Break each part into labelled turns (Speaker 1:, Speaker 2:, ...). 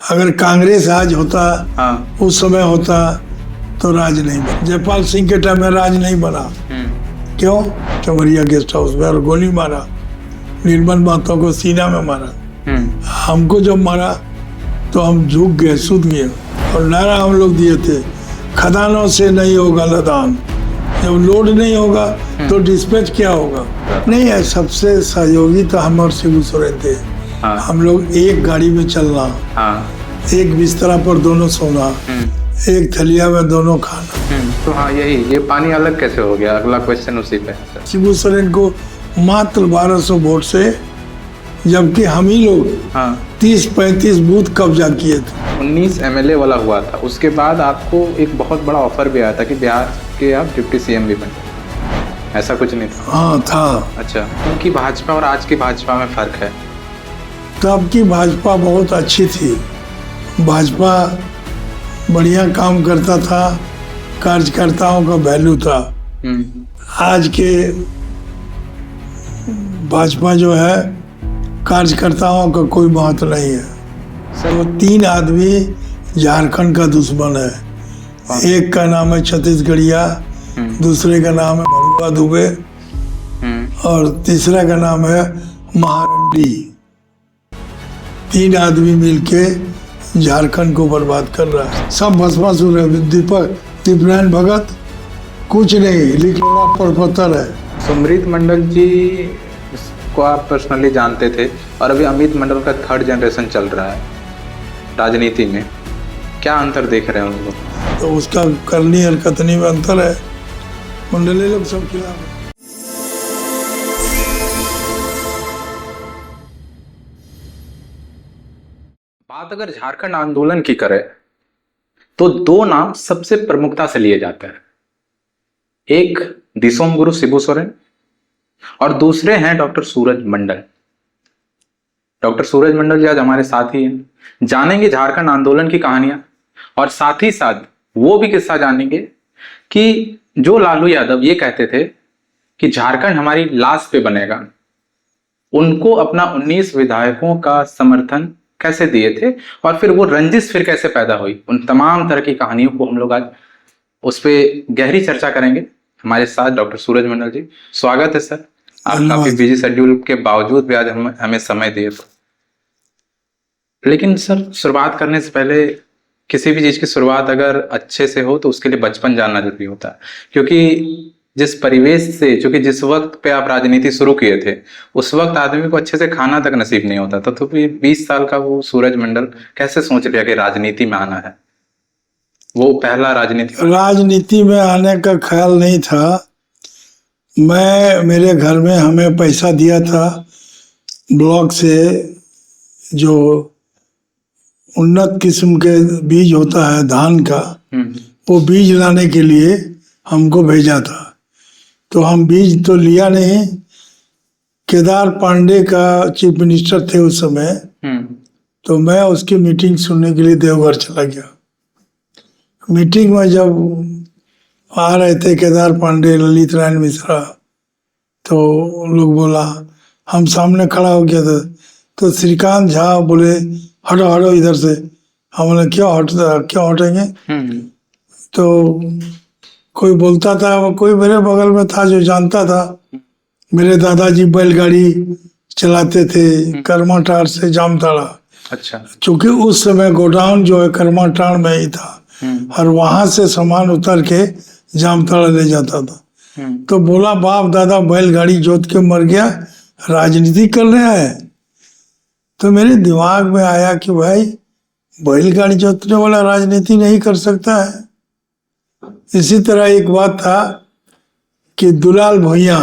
Speaker 1: अगर कांग्रेस आज होता,
Speaker 2: हाँ।
Speaker 1: उस समय होता तो राज नहीं बना। जयपाल सिंह के टाइम में राज नहीं बना। क्यों? चमरिया गेस्ट हाउस में और गोली मारा, निर्मल महतो को सीना में मारा। हमको जब मारा तो हम झुक गए, सूत गए, और नारा हम लोग दिए थे, खदानों से नहीं होगा लदान। जब लोड नहीं होगा तो डिस्पैच क्या होगा? नहीं है। सबसे सहयोगी तो हम और शिबू सोरेन थे। हम लोग एक गाड़ी में चलना, एक बिस्तरा पर दोनों सोना, एक थलिया में दोनों खाना।
Speaker 2: तो हाँ, ये पानी अलग कैसे हो गया? अगला क्वेश्चन उसी पे।
Speaker 1: शिबू सोरेन को मात्र 1200 वोट से, जबकि हम ही लोग 30-35 बूथ कब्जा किए थे।
Speaker 2: 19 एमएलए वाला हुआ था। उसके बाद आपको एक बहुत बड़ा ऑफर भी आया था कि बिहार के आप डिप्टी सीएम भी बने। ऐसा कुछ नहीं था?
Speaker 1: हाँ था।
Speaker 2: अच्छा, उनकी भाजपा और आज की भाजपा में फर्क है?
Speaker 1: तब की भाजपा बहुत अच्छी थी। भाजपा बढ़िया काम करता था, कार्यकर्ताओं का वैल्यू था। आज के भाजपा जो है, कार्यकर्ताओं का कोई महत्व नहीं है। वो 3 आदमी झारखंड का दुश्मन है। एक का नाम है छत्तीसगढ़िया, दूसरे का नाम है भरुआ दुबे, और तीसरा का नाम है महारंडी। 3 आदमी मिलके झारखंड को बर्बाद कर रहा है। सब भस्मासुर है। दीपनारायण भगत कुछ नहीं, लिखना पड़पत्थर है।
Speaker 2: सुमृत मंडल जी को आप पर्सनली जानते थे, और अभी अमित मंडल का 3rd जनरेशन चल रहा है राजनीति में। क्या अंतर देख रहे हैं उन लोग?
Speaker 1: तो उसका करनी और कथनी में अंतर है। मंडली लोग सब खिलाफ है।
Speaker 2: बात अगर झारखंड आंदोलन की करें तो 2 नाम सबसे प्रमुखता से लिए जाते हैं। एक दिसोम गुरु शिबू सोरेन और दूसरे हैं डॉक्टर सूरज मंडल। डॉक्टर सूरज मंडल जी आज हमारे साथ ही हैं। जानेंगे झारखंड आंदोलन की कहानियां, और साथ ही साथ वो भी किस्सा जानेंगे कि जो लालू यादव ये कहते थे कि झारखंड हमारी लाश पे बनेगा, उनको अपना 19 विधायकों का समर्थन कैसे दिए थे, और फिर वो रंजिश फिर कैसे पैदा हुई। उन तमाम तरह की कहानियों को हम लोग आज उस पर गहरी चर्चा करेंगे। हमारे साथ डॉक्टर सूरज मंडल जी, स्वागत है सर। आप काफी बिजी शेड्यूल के बावजूद भी आज हमें समय दिए। लेकिन सर, शुरुआत करने से पहले किसी भी चीज की शुरुआत अगर अच्छे से हो तो उसके लिए बचपन जानना जरूरी होता है। क्योंकि जिस परिवेश से, चूंकि जिस वक्त पे आप राजनीति शुरू किए थे, उस वक्त आदमी को अच्छे से खाना तक नसीब नहीं होता था। तो फिर 20 साल का वो सूरज मंडल कैसे सोच लिया कि राजनीति में आना है? वो पहला राजनीति
Speaker 1: में आने का ख्याल नहीं था। मेरे घर में हमें पैसा दिया था ब्लॉक से, जो उन्नत किस्म के बीज होता है धान का, वो बीज लाने के लिए हमको भेजा था। तो हम बीज तो लिया नहीं। केदार पांडे का चीफ मिनिस्टर थे उस समय, तो मैं उसकी मीटिंग सुनने के लिए देवघर चला गया। मीटिंग में जब आ रहे थे केदार पांडे, ललित नारायण मिश्रा, तो लोग बोला, हम सामने खड़ा हो गया था, तो श्रीकांत झा बोले, हटो हटो इधर से। हम बोले क्यों हटेंगे? तो कोई बोलता था, कोई मेरे बगल में था जो जानता था। मेरे दादाजी बैलगाड़ी चलाते थे करमाटाड़ से जामताड़ा। अच्छा। चूंकि उस समय गोडाउन जो है करमाटाड़ में ही था, और वहां से सामान उतर के जामताड़ा ले जाता था। तो बोला, बाप दादा बैलगाड़ी जोत के मर गया, राजनीति कर रहा है। तो मेरे दिमाग में आया कि भाई, बैलगाड़ी जोतने वाला राजनीति नहीं कर सकता है। इसी तरह एक बात था कि दुलाल भैया,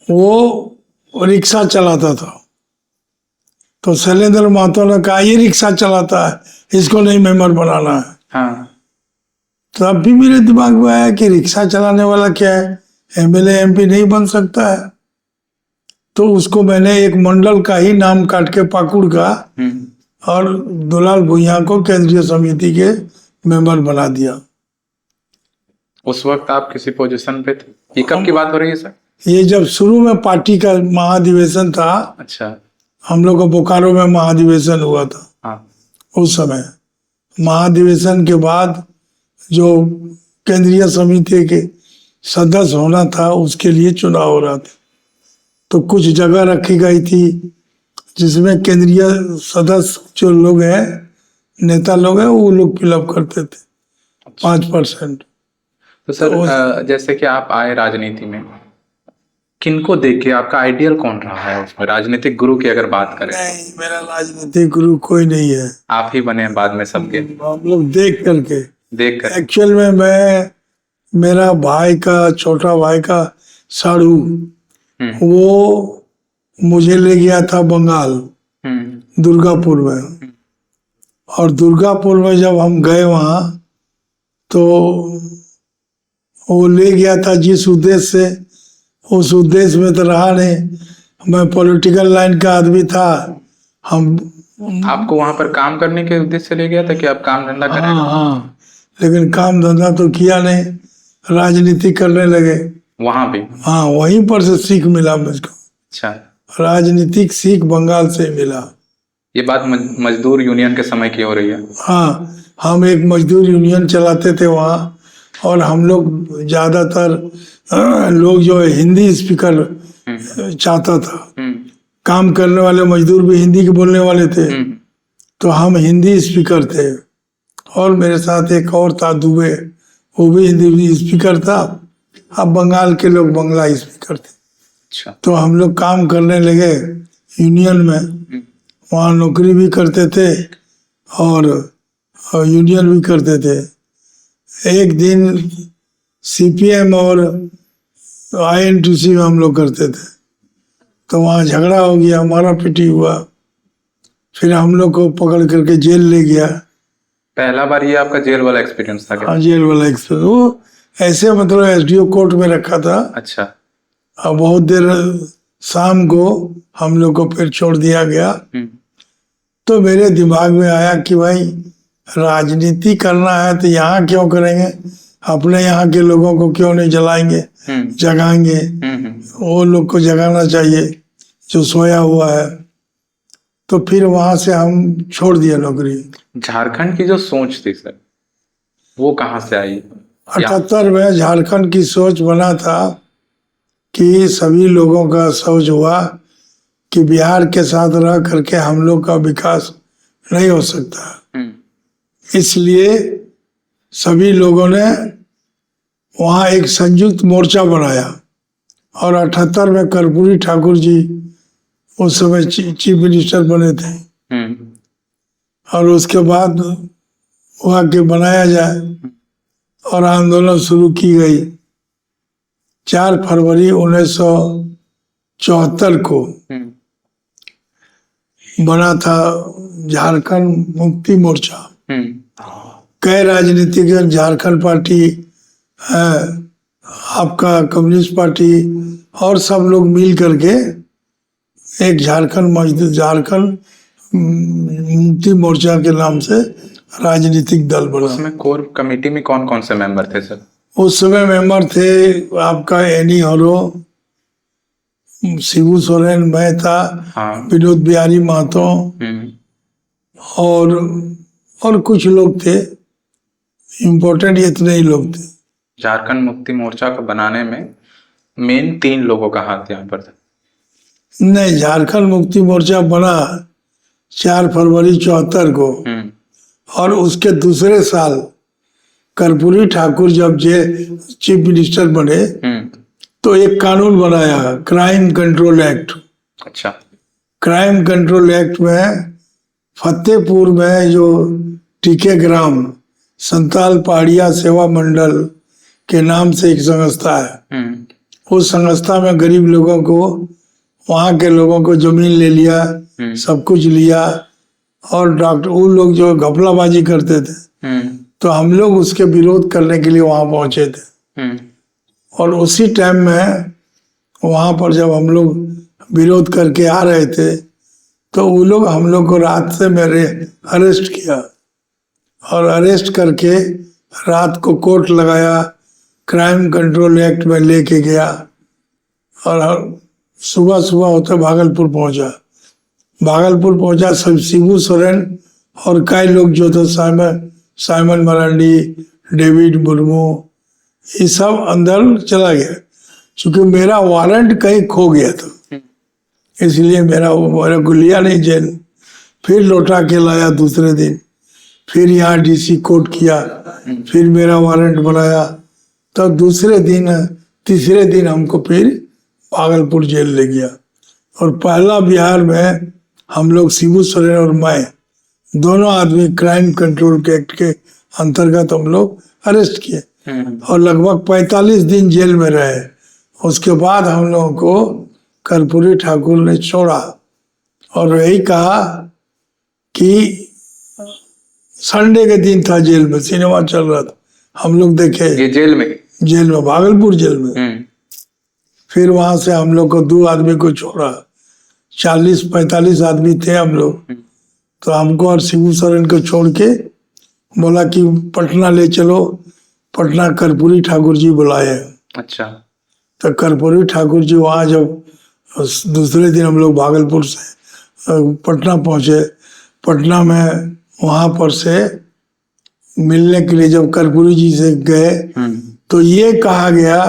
Speaker 1: वो रिक्शा चलाता था। तो शैलेंद्र महतो ने कहा, ये रिक्शा चलाता है, इसको नहीं मेंबर बनाना है। तो अब भी मेरे दिमाग में आया कि रिक्शा चलाने वाला क्या है, एमएलए एमपी नहीं बन सकता है। तो उसको मैंने एक मंडल का ही नाम काट के पाकुड़ का, और दुलाल भुइयां को केंद्रीय समिति के मेंबर बना दिया।
Speaker 2: उस वक्त आप किसी पोजीशन पे थे? ये कब की बात हो रही है सर?
Speaker 1: ये जब शुरू में पार्टी का महाधिवेशन था।
Speaker 2: अच्छा।
Speaker 1: हम लोग को बोकारो में महाधिवेशन हुआ था।
Speaker 2: हाँ।
Speaker 1: उस समय महाधिवेशन के बाद जो केंद्रीय समिति के सदस्य होना था उसके लिए चुनाव हो रहा था, तो कुछ जगह रखी गई थी जिसमें केंद्रीय सदस्य जो लोग हैं, नेता लोग हैं, वो लोग फिलअप करते थे 5%।
Speaker 2: तो सर जैसे कि आप आए राजनीति में, किनको देख के आपका आइडियल कौन रहा है उसमें, राजनीतिक गुरु की अगर बात करें?
Speaker 1: नहीं, मेरा राजनीतिक गुरु कोई नहीं है,
Speaker 2: आप ही बने बाद में सबके?
Speaker 1: हम लोग देख करके।
Speaker 2: एक्चुअल
Speaker 1: में मैं, मेरा भाई का, छोटा भाई का साड़ू, वो मुझे ले गया था बंगाल, दुर्गापुर में। और दुर्गापुर में जब हम गए वहाँ, तो वो ले गया था जिस उद्देश्य से, उस उद्देश्य में तो रहा नहीं। मैं पॉलिटिकल लाइन का आदमी था। हम
Speaker 2: आपको वहां पर काम करने के उद्देश्य से ले गया था कि आप काम धंधा करें?
Speaker 1: हाँ, लेकिन काम धंधा तो किया नहीं, राजनीति करने लगे
Speaker 2: वहां भी।
Speaker 1: हाँ, वहीं पर से सीख मिला मुझको।
Speaker 2: अच्छा,
Speaker 1: राजनीतिक सीख बंगाल से मिला।
Speaker 2: ये बात मजदूर यूनियन के समय की हो रही है?
Speaker 1: हाँ, हम एक मजदूर यूनियन चलाते थे वहाँ, और हम लोग ज्यादातर लोग जो है हिंदी स्पीकर चाहता था। काम करने वाले मजदूर भी हिंदी के बोलने वाले थे, तो हम हिंदी स्पीकर थे। और मेरे साथ एक और था दुबे, वो भी हिंदी स्पीकर था। अब बंगाल के लोग बंगला स्पीकर थे।
Speaker 2: अच्छा।
Speaker 1: तो हम लोग काम करने लगे यूनियन में, वहाँ नौकरी भी करते थे और यूनियन भी करते थे। एक दिन सीपीएम और आईएनटीसी में हम लोग करते थे, तो वहाँ झगड़ा हो गया, मारा पीटी हुआ। फिर हम लोग को पकड़ करके जेल ले गया।
Speaker 2: पहला बार ये आपका जेल वाला एक्सपीरियंस था क्या?
Speaker 1: हाँ, जेल वाला एक्सपीरियंस। वो ऐसे मतलब एसडीओ कोर्ट में रखा था।
Speaker 2: अच्छा।
Speaker 1: और बहुत देर शाम को हम लोग को फिर छोड़ दिया गया। तो मेरे दिमाग में आया कि भाई राजनीति करना है तो यहाँ क्यों करेंगे, अपने यहाँ के लोगों को क्यों नहीं जलाएंगे, जगाएंगे। वो लोग को जगाना चाहिए जो सोया हुआ है। तो फिर वहां से हम छोड़ दिया नौकरी।
Speaker 2: झारखंड की जो सोच थी सर, वो कहाँ से आई?
Speaker 1: 78 में झारखंड की सोच बना था कि सभी लोगों का सोच हुआ कि बिहार के साथ रह करके हम लोग का विकास नहीं हो सकता। इसलिए सभी लोगों ने वहाँ एक संयुक्त मोर्चा बनाया। और 78 में कर्पूरी ठाकुर जी उस समय चीफ मिनिस्टर बने थे। और उसके बाद हुआ कि बनाया जाए, और आंदोलन शुरू की गई। 4 फरवरी 1974 को बना था झारखंड मुक्ति मोर्चा। कई राजनीतिक, झारखंड पार्टी है, आपका कम्युनिस्ट पार्टी, और सब लोग मिल करके एक झारखंड मुक्ति मोर्चा के नाम से राजनीतिक दल बना।
Speaker 2: उसमें कोर कमेटी में कौन कौन से मेंबर थे सर? उस
Speaker 1: समय मेंबर थे आपका एनी हरो, शिबू सोरेन, मैं था, विनोद बिहारी महतो, और कुछ लोग थे। इम्पोर्टेंट इतने ही लोग थे।
Speaker 2: झारखंड मुक्ति मोर्चा को बनाने में मेन 3 लोगों का हाथ यहाँ पर था?
Speaker 1: नहीं, झारखंड मुक्ति मोर्चा बना 4 फरवरी 74 को। और उसके दूसरे साल कर्पूरी ठाकुर जब चीफ मिनिस्टर बने, तो एक कानून बनाया, क्राइम कंट्रोल एक्ट।
Speaker 2: अच्छा।
Speaker 1: क्राइम कंट्रोल एक्ट में फतेहपुर में जो टीके ग्राम संताल पहाड़िया सेवा मंडल के नाम से एक संस्था है, उस संस्था में गरीब लोगों को, वहाँ के लोगों को जमीन ले लिया, सब कुछ लिया। और डॉक्टर, वो लोग जो घपलाबाजी करते थे, तो हम लोग उसके विरोध करने के लिए वहाँ पहुंचे थे। और उसी टाइम में वहाँ पर जब हम लोग विरोध करके आ रहे थे, तो वो लोग हम लोग को रात से मेरे अरेस्ट किया। और अरेस्ट करके रात को कोर्ट लगाया, क्राइम कंट्रोल एक्ट में लेके गया। और सुबह सुबह होते भागलपुर पहुंचा। सब शिबू सोरेन और कई लोग जो थे साइमन मरांडी, डेविड मुर्मू, ये सब अंदर चला गया क्योंकि मेरा वारंट कहीं खो गया था, इसलिए मेरा को लिया नहीं जेल। फिर लौटा के लाया दूसरे दिन, फिर यहाँ डीसी कोर्ट किया, फिर मेरा वारंट बनाया, तब दूसरे दिन तीसरे दिन हमको फिर भागलपुर जेल ले गया। और पहला बिहार में हम लोग शिबू सोरेन और मैं दोनों आदमी क्राइम कंट्रोल के एक्ट के अंतर्गत हम लोग अरेस्ट किए और लगभग 45 दिन जेल में रहे। उसके बाद हम लोगों को कर्पूरी ठाकुर ने छोड़ा और यही कहा कि संडे के दिन था, जेल में सिनेमा चल रहा था, हम लोग देखे।
Speaker 2: ये जेल में
Speaker 1: भागलपुर जेल में। फिर वहां से हम लोग को 2 आदमी को छोड़ा, 40-45 आदमी थे हम लोग। तो हमको और शिबू सोरेन को छोड़ के बोला कि पटना ले चलो, पटना कर्पूरी ठाकुर जी बुलाए।
Speaker 2: अच्छा।
Speaker 1: तो कर्पूरी ठाकुर जी वहाँ जब दूसरे दिन हम लोग भागलपुर से पटना पहुंचे, पटना में वहां पर से मिलने के लिए जब कर्पूरी जी से गए तो ये कहा गया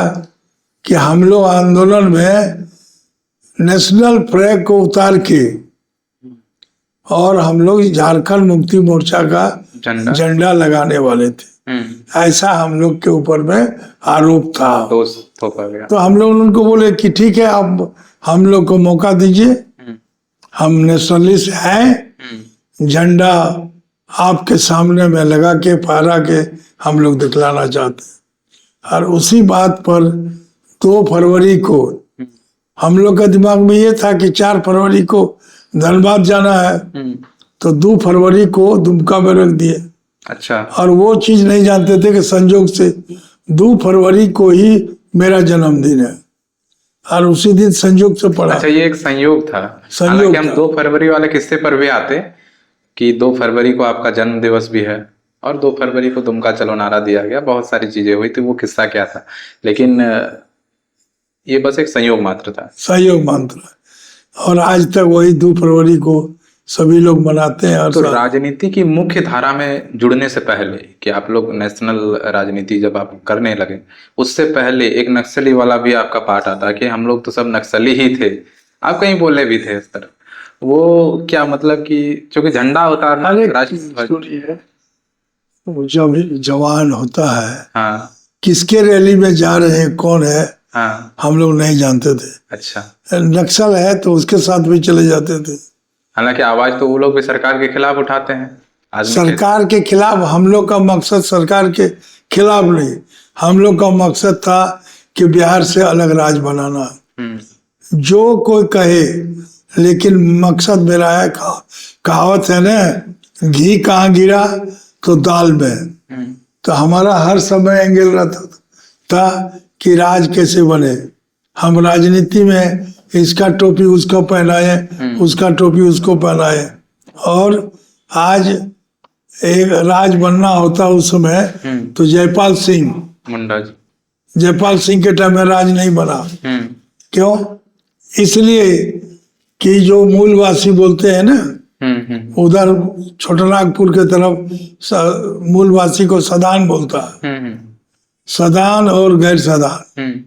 Speaker 1: कि हम लोग आंदोलन में नेशनल फ्लैग को उतार के और हम लोग झारखंड मुक्ति मोर्चा का झंडा लगाने वाले थे, ऐसा हम लोग के ऊपर में आरोप था। तो हम लोग उनको बोले कि ठीक है, अब हम लोग को मौका दीजिए, हम नेशनलिस्ट हैं, झंडा आपके सामने में लगा के फहरा के हम लोग दिखलाना चाहते हैं। और उसी बात पर 2 फरवरी को हम लोग का दिमाग में ये था कि 4 फरवरी को धनबाद जाना है, तो 2 फरवरी को दुमका में रख दिए।
Speaker 2: अच्छा।
Speaker 1: और वो चीज नहीं जानते थे कि संयोग से 2 फरवरी को ही मेरा जन्मदिन है और उसी दिन संयोग से पड़ा।
Speaker 2: अच्छा, ये एक संयोग था।
Speaker 1: संयोग
Speaker 2: हम 2 फरवरी वाले किस्से पर भी आते कि 2 फरवरी को आपका जन्म दिवस भी है और 2 फरवरी को दुमका चलो नारा दिया गया, बहुत सारी चीजें हुई थी, वो किस्सा क्या था। लेकिन ये बस एक संयोग मात्र था।
Speaker 1: संयोग मात्र। और आज तक वही 2 फरवरी को सभी लोग मनाते हैं।
Speaker 2: तो राजनीति की मुख्य धारा में जुड़ने से पहले कि आप लोग नेशनल राजनीति जब आप करने लगे, उससे पहले एक नक्सली वाला भी आपका पार्ट आता कि हम लोग तो सब नक्सली ही थे, आप कहीं बोले भी थे इस तरह। वो क्या मतलब कि चूंकि झंडा होता है
Speaker 1: जब जवान होता है,
Speaker 2: हाँ,
Speaker 1: किसके रैली में जा रहे हैं, कौन है,
Speaker 2: हाँ,
Speaker 1: हम लोग नहीं जानते थे।
Speaker 2: अच्छा।
Speaker 1: नक्सल है तो उसके साथ भी चले जाते थे।
Speaker 2: हालांकि आवाज तो वो लोग भी सरकार के खिलाफ उठाते हैं।
Speaker 1: सरकार के खिलाफ हम लोग का मकसद सरकार के खिलाफ नहीं, हम लोग का मकसद था कि बिहार से अलग राज्य बनाना। जो कोई कहे, लेकिन मकसद मेरा है, कहावत है ना, घी कहाँ गिरा तो दाल में। तो हमारा हर समय एंगल रहता था कि राज कैसे बने। हम राजनीति में इसका टोपी उसको पहनाए, उसका टोपी उसको पहनाए। और आज एक राज बनना होता उस समय तो जयपाल सिंह
Speaker 2: मुंडा जी,
Speaker 1: जयपाल सिंह के टाइम में राज नहीं बना। क्यों? इसलिए कि जो मूलवासी बोलते हैं ना, उधर छोटानागपुर के तरफ मूलवासी को सदान बोलता है। सदान और गैर सदान,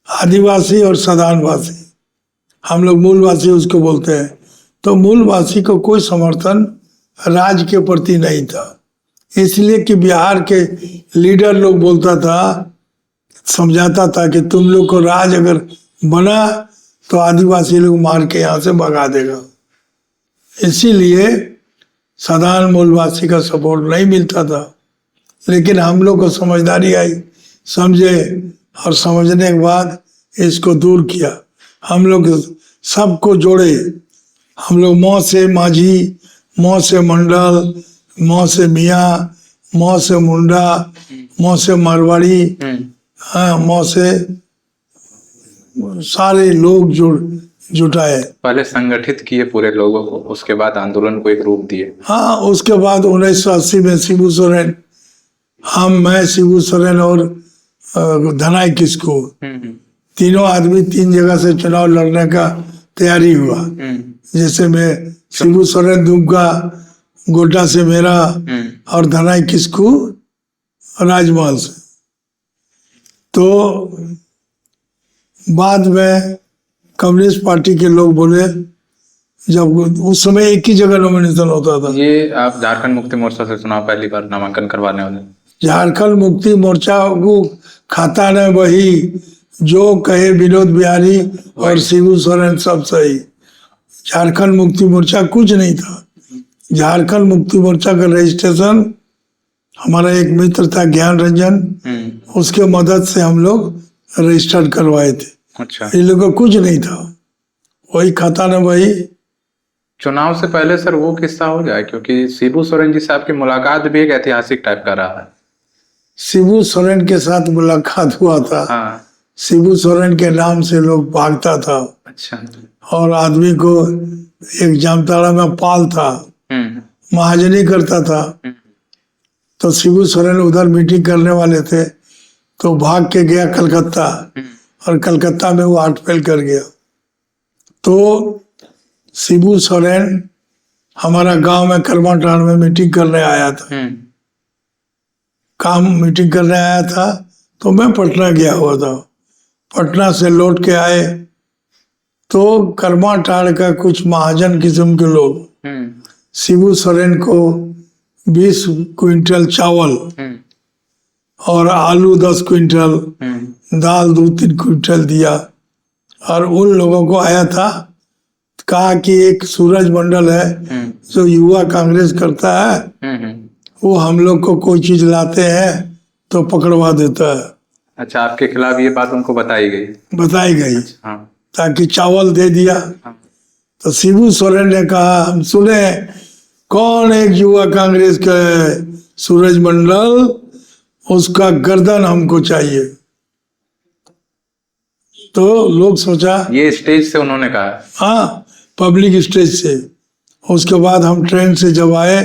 Speaker 1: आदिवासी और सदानवासी, हम लोग मूलवासी उसको बोलते हैं। तो मूलवासी को कोई समर्थन राज के प्रति नहीं था, इसलिए कि बिहार के लीडर लोग बोलता था, समझाता था कि तुम लोग को राज अगर बना तो आदिवासी लोग मार के यहाँ से भगा देगा। इसीलिए सदान मूलवासी का सपोर्ट नहीं मिलता था। लेकिन हम लोग को समझदारी आई, समझे, और समझने के बाद इसको दूर किया। हम लोग सबको जोड़े, हम लोग मौ से माझी, मौ से मंडल, मौ से मियाँ, मौ से मुंडा, मौ से मारवाड़ी, मौ से सारे लोग जुटाए।
Speaker 2: पहले संगठित किए पूरे लोगों को, उसके बाद आंदोलन को एक रूप दिए।
Speaker 1: हाँ, उसके बाद 1980 में शिबू सोरेन, मैं शिबू सोरेन और धनाई किस्कू, तीनों आदमी 3 जगह से चुनाव लड़ने का तैयारी हुआ। जैसे में शिबू सोरेन दुमका, गोटा से मेरा और धनाई किसकू राजमहल से। तो बाद में कम्युनिस्ट पार्टी के लोग बोले, जब उस समय एक ही जगह नॉमिनेशन होता था।
Speaker 2: ये आप झारखंड मुक्ति मोर्चा से चुनाव पहली बार नामांकन करवाने वाले?
Speaker 1: झारखंड मुक्ति मोर्चा को खाता न वही जो कहे विनोद बिहारी और शिबू सोरेन सब सही। झारखंड मुक्ति मोर्चा कुछ नहीं था। झारखंड मुक्ति मोर्चा का रजिस्ट्रेशन हमारा एक मित्र था ज्ञान रंजन, उसके मदद से हम लोग रजिस्टर करवाए थे।
Speaker 2: अच्छा।
Speaker 1: इन लोगों का कुछ नहीं था, वही खाता न वही।
Speaker 2: चुनाव से पहले सर वो किस्सा हो जाए, क्योंकि शिबू सोरेन जी से आपकी मुलाकात भी एक ऐतिहासिक टाइप का रहा है।
Speaker 1: शिबू सोरेन के साथ मुलाकात हुआ था।
Speaker 2: हाँ।
Speaker 1: शिबू सोरेन के नाम से लोग भागता था।
Speaker 2: अच्छा।
Speaker 1: और आदमी को एक जामताड़ा में पाल था, महाजनी करता था। तो शिबू सोरेन उधर मीटिंग करने वाले थे, तो भाग के गया कलकत्ता, और कलकत्ता में वो हार्ट फेल कर गया। तो शिबू सोरेन हमारा गांव में करमाटांड में मीटिंग करने आया था। मीटिंग करने आया था, तो मैं पटना गया हुआ था। पटना से लौट के आए तो करमाटांड का कुछ महाजन किस्म के लोग शिबू सोरेन को 20 क्विंटल चावल और आलू 10 क्विंटल, दाल 2-3 क्विंटल दिया। और उन लोगों को आया था, कहा कि एक सूरज मंडल है जो युवा कांग्रेस करता है, वो हम लोग को कोई चीज लाते हैं तो पकड़वा देता है।
Speaker 2: अच्छा, आपके खिलाफ ये बात उनको बताई गई? बताई
Speaker 1: गई। हाँ। ताकि चावल दे दिया। हाँ। तो शिबू सोरेन ने कहा, हम सुने कौन एक युवा कांग्रेस का सूरज मंडल, उसका गर्दन हमको चाहिए। तो लोग सोचा, ये
Speaker 2: स्टेज से उन्होंने कहा?
Speaker 1: हाँ, पब्लिक स्टेज से। उसके बाद हम ट्रेन से जब आए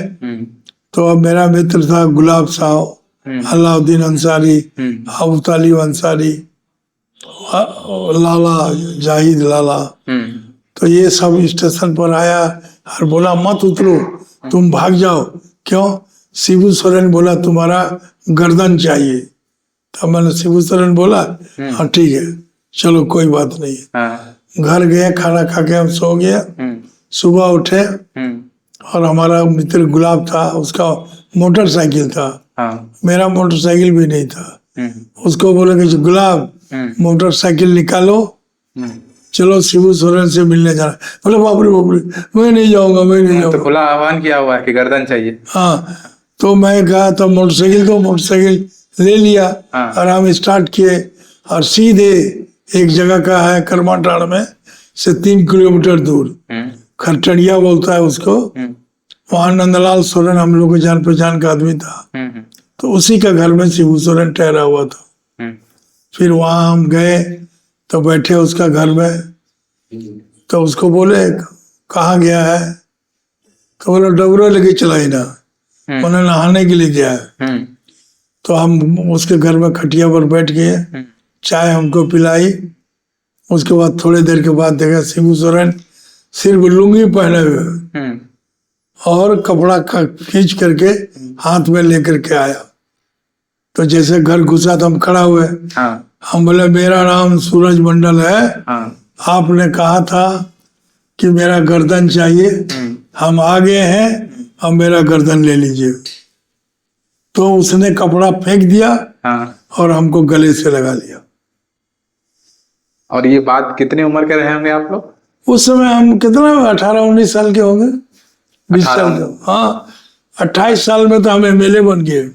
Speaker 1: तो अब मेरा मित्र था गुलाब साहब, अलाउद्दीन अंसारी, अबू तालिब अंसारी, लाला जाहिद लाला। तो ये सब स्टेशन पर आया और बोला मत उतरो, तुम भाग जाओ। क्यों? शिबू सोरेन बोला तुम्हारा गर्दन चाहिए। तो मैंने शिबू सोरेन बोला हाँ ठीक है, चलो कोई बात नहीं है। घर गए, खाना खा के हम सो गया। सुबह उठे और हमारा मित्र गुलाब था, उसका मोटरसाइकिल था। मेरा मोटरसाइकिल भी नहीं था। उसको बोले कि गुलाब मोटरसाइकिल निकालो, चलो शिबू सोरेन से मिलने जाना। बोले बाप रे बाप रे, मैं नहीं जाऊंगा, मैं नहीं जाऊंगा।
Speaker 2: तो खुला आह्वान किया हुआ है कि गर्दन चाहिए।
Speaker 1: हाँ, तो मैं कहा तो मोटरसाइकिल ले लिया और हम स्टार्ट किए। और सीधे एक जगह का है करमाटांड में से 3 किलोमीटर दूर, खरटड़िया बोलता है उसको। वहाँ नंदलाल सोरेन हम लोग को जान पहचान का आदमी था। तो उसी का घर में शिबू सोरेन ठहरा हुआ था। फिर वहाँ हम गए तो बैठे उसका घर में। तो उसको बोले कहाँ गया है? तो बोला डबरा लेके चला ही ना, उन्हें नहाने के लिए गया है। तो हम उसके घर में खटिया पर बैठ गए, चाय हमको पिलाई। उसके बाद थोड़ी देर के बाद देखा शिबू सोरेन सिर्फ लुंगी पहने हुए और कपड़ा खींच करके हाथ में लेकर के आया। तो जैसे घर घुसा तो हम खड़ा हुए। हम बोले मेरा नाम सूरज मंडल है। आपने कहा था कि मेरा गर्दन चाहिए, हम आ गए हैं, अब मेरा गर्दन ले लीजिए। तो उसने कपड़ा फेंक दिया और हमको गले से लगा लिया।
Speaker 2: और ये बात कितने उम्र के रहे होंगे आप लोग?
Speaker 1: उस समय हम कितना 18-19 साल के होंगे, 20 साल के। हाँ, 28 साल में तो हम MLA बन गए।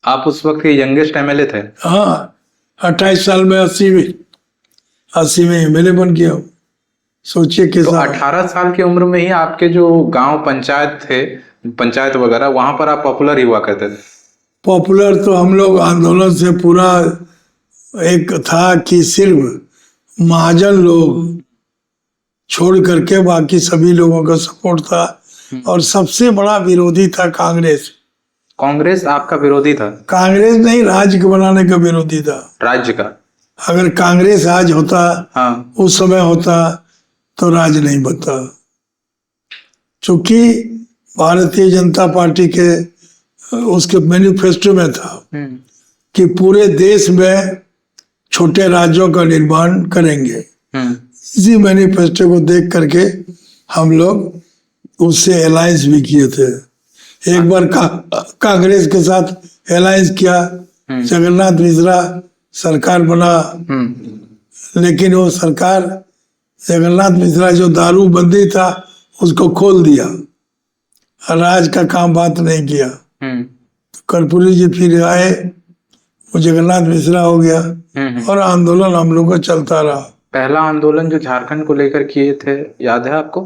Speaker 2: आप उस वक्त के यंगेस्ट MLA थे?
Speaker 1: हाँ, 28 साल में 80 में MLA बन गया। सोचिए कि
Speaker 2: तो 18 साल की उम्र में ही आपके जो गांव पंचायत थे, पंचायत वगैरह, वहां पर आप पॉपुलर ही हुआ करते थे?
Speaker 1: पॉपुलर तो हम लोग आंदोलन से पूरा एक था कि सिर्फ महाजन लोग छोड़ करके बाकी सभी लोगों का सपोर्ट था। और सबसे बड़ा विरोधी था कांग्रेस।
Speaker 2: कांग्रेस आपका विरोधी था?
Speaker 1: कांग्रेस नहीं, राज्य को बनाने का विरोधी था।
Speaker 2: राज्य का?
Speaker 1: अगर कांग्रेस आज होता, उस समय होता, तो राज्य नहीं बनता। क्योंकि भारतीय जनता पार्टी के उसके मैनिफेस्टो में था कि पूरे देश में छोटे राज्यों का निर्माण करेंगे। इसी मैनिफेस्टो को देख करके हम लोग उससे अलायंस भी किए थे। एक बार कांग्रेस के साथ अलायंस किया, जगन्नाथ मिश्रा सरकार बना, लेकिन वो सरकार जगन्नाथ मिश्रा जो दारू बंदी था उसको खोल दिया, राज का काम बात नहीं किया। तो कर्पूरी जी फिर आए, वो जगन्नाथ मिश्रा हो गया और आंदोलन हम लोग का चलता रहा।
Speaker 2: पहला आंदोलन जो झारखंड को लेकर किए थे याद है आपको?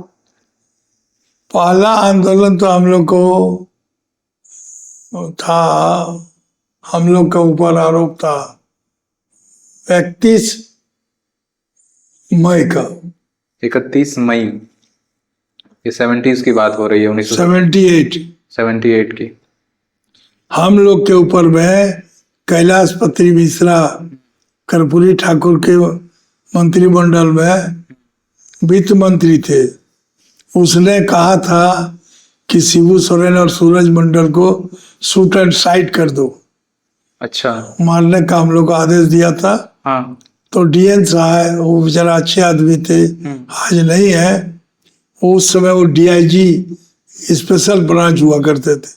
Speaker 1: पहला आंदोलन तो हम लोग को था, हम लोग के ऊपर आरोप था 31 मई का।
Speaker 2: 31 मई, ये 70s की बात हो रही है,
Speaker 1: 78
Speaker 2: की।
Speaker 1: हम लोग के ऊपर में कैलाश पत्री मिश्रा कर्पूरी ठाकुर के मंत्रिमंडल में वित्त मंत्री थे। उसने कहा था कि शिबू सोरेन और सूरज मंडल को शूट एंड साइट कर दो।
Speaker 2: अच्छा।
Speaker 1: मारने का हम लोग को आदेश दिया था।
Speaker 2: हाँ।
Speaker 1: तो डीएन साहब, वो बेचारा अच्छे आदमी थे, आज नहीं है, उस समय वो डीआईजी स्पेशल ब्रांच हुआ करते थे।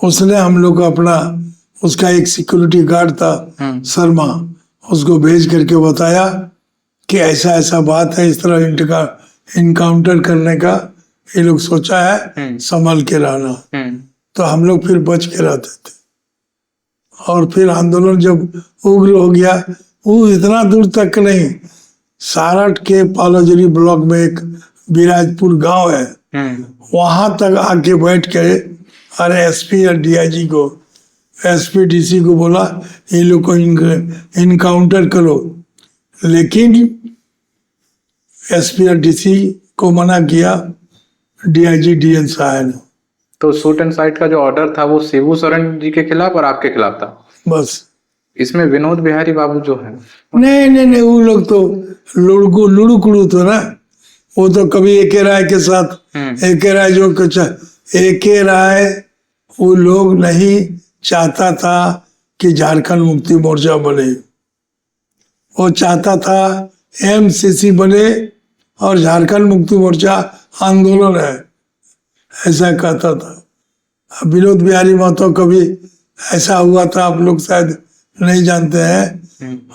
Speaker 1: उसने हम लोग को अपना, उसका एक सिक्योरिटी गार्ड था शर्मा, उसको भेज करके बताया कि ऐसा ऐसा बात है, इस तरह इनकाउंटर करने का ये लोग सोचा है, संभल के रहना। तो हम लोग फिर बच के रहते थे। और फिर आंदोलन जब उग्र हो गया, वो इतना दूर तक नहीं, सारठ के पालोजरी ब्लॉक में एक बिराजपुर गांव है, वहां तक आके बैठ के अरे एसपी और डीआईजी को, एसपी डीसी को बोला ये लोग को इनकाउंटर करो, लेकिन एसपी और डीसी को मना किया डीआईजी डीएन साहब ने।
Speaker 2: तो शूट एंड साइट का जो ऑर्डर था वो शिबू सोरेन जी के खिलाफ और आपके खिलाफ था?
Speaker 1: बस।
Speaker 2: इसमें विनोद बिहारी बाबू जो है,
Speaker 1: नहीं, वो लोग तो लुड़ुकुड़ू तो ना, वो तो कभी एके राय के साथ, एके राय जो एके राय वो लोग नहीं चाहता था कि झारखंड मुक्ति मोर्चा बने, वो चाहता था एमसीसी बने और झारखंड मुक्ति मोर्चा आंदोलन है, ऐसा कहता था। विनोद बिहारी महतो कभी ऐसा हुआ था, आप लोग शायद नहीं जानते हैं,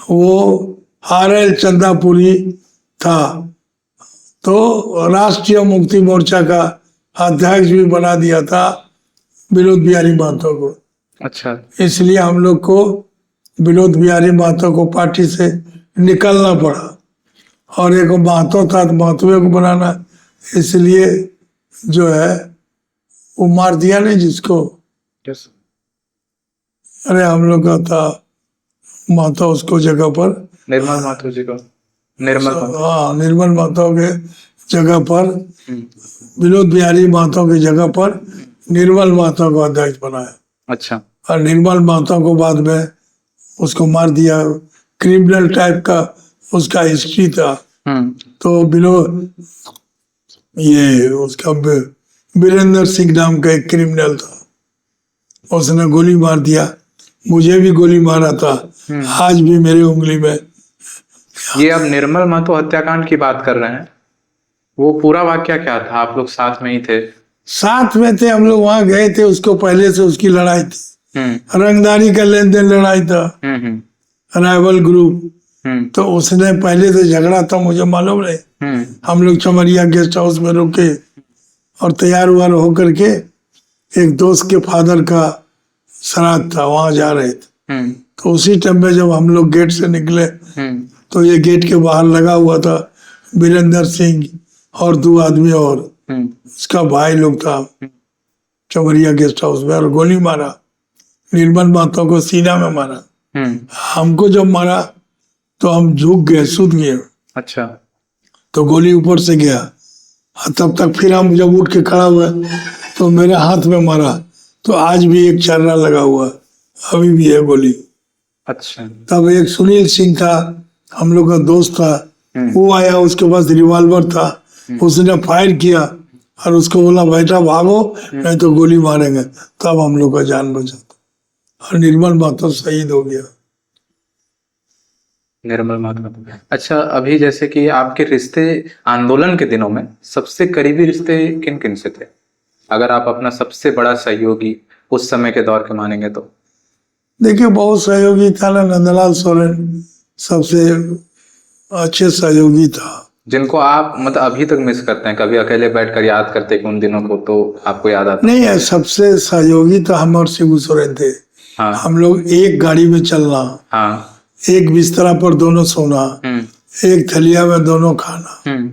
Speaker 1: वो आरएल चंदापुरी था, तो राष्ट्रीय मुक्ति मोर्चा का अध्यक्ष भी बना दिया था विनोद बिहारी महतो को। अच्छा। इसलिए हम लोग को विनोद बिहारी महतो को पार्टी से निकलना पड़ा, और एक महतो था तो महतो को बनाना, इसलिए जो है वो मार दिया नहीं जिसको। अरे हम लोग का था महतो, उसको जगह पर
Speaker 2: निर्मल महतो जी को,
Speaker 1: निर्मल महतो के जगह पर, विनोद बिहारी महतो की जगह पर निर्मल महतो को अध्यक्ष बनाया।
Speaker 2: अच्छा।
Speaker 1: और निर्मल महतो को बाद में उसको मार दिया, क्रिमिनल टाइप का उसका हिस्ट्री था। तो विनोद, ये उसका वीरेंद्र सिंह नाम का एक क्रिमिनल था, उसने गोली मार दिया, मुझे भी गोली मारा था, आज भी मेरे उंगली में।
Speaker 2: ये अब निर्मल महतो हत्याकांड की बात कर रहे हैं, वो पूरा वाकया क्या था? आप लोग साथ में ही थे?
Speaker 1: साथ में थे, हम लोग वहां गए थे, उसको पहले से उसकी लड़ाई थी, रंगदारी का लेन देन लड़ाई था, राइवल ग्रुप। तो उसने पहले से झगड़ा था, मुझे मालूम नहीं। हम लोग चमरिया गेस्ट हाउस में रुके और तैयार हुआ होकर के एक दोस्त के फादर का श्राद्ध था, वहां जा रहे थे। तो उसी टाइम में जब हम लोग गेट से निकले तो ये गेट के बाहर लगा हुआ था वीरेंद्र सिंह और 2 आदमी और उसका भाई लोग था चमरिया गेस्ट हाउस में, और गोली मारा, निर्मल महतो को सीना में मारा। हमको जब मारा तो हम झुक गए, सूत गए। अच्छा। तो गोली ऊपर से गया, तब तक फिर हम जब उठ के खड़ा हुआ तो मेरे हाथ में मारा, तो आज भी एक छर्रा लगा हुआ, अभी भी है गोली। अच्छा। तब एक सुनील सिंह था, हम लोग का दोस्त था, वो आया, उसके पास रिवॉल्वर था, उसने फायर किया और उसको बोला बेटा भागो नहीं तो गोली मारेंगे, तब हम लोग का जान बचा था। और निर्मल महतो शहीद हो गया।
Speaker 2: निर्मल महतो। अच्छा, अभी जैसे कि आपके रिश्ते आंदोलन के दिनों में सबसे करीबी रिश्ते किन किन से थे, अगर आप अपना सबसे बड़ा सहयोगी उस समय के दौर के मानेंगे तो?
Speaker 1: देखिए बहुत सहयोगी था ना, नंदलाल सोरेन सबसे अच्छे सहयोगी था।
Speaker 2: जिनको आप मतलब अभी तक मिस करते हैं, कभी अकेले बैठकर याद करते हैं कि उन दिनों को, तो आपको याद आता?
Speaker 1: नहीं है, सबसे सहयोगी तो हम और शिबू सोरेन थे।
Speaker 2: हाँ
Speaker 1: हम लोग एक गाड़ी में चलना,
Speaker 2: हाँ।
Speaker 1: एक बिस्तरा पर दोनों सोना, एक थलिया में दोनों खाना,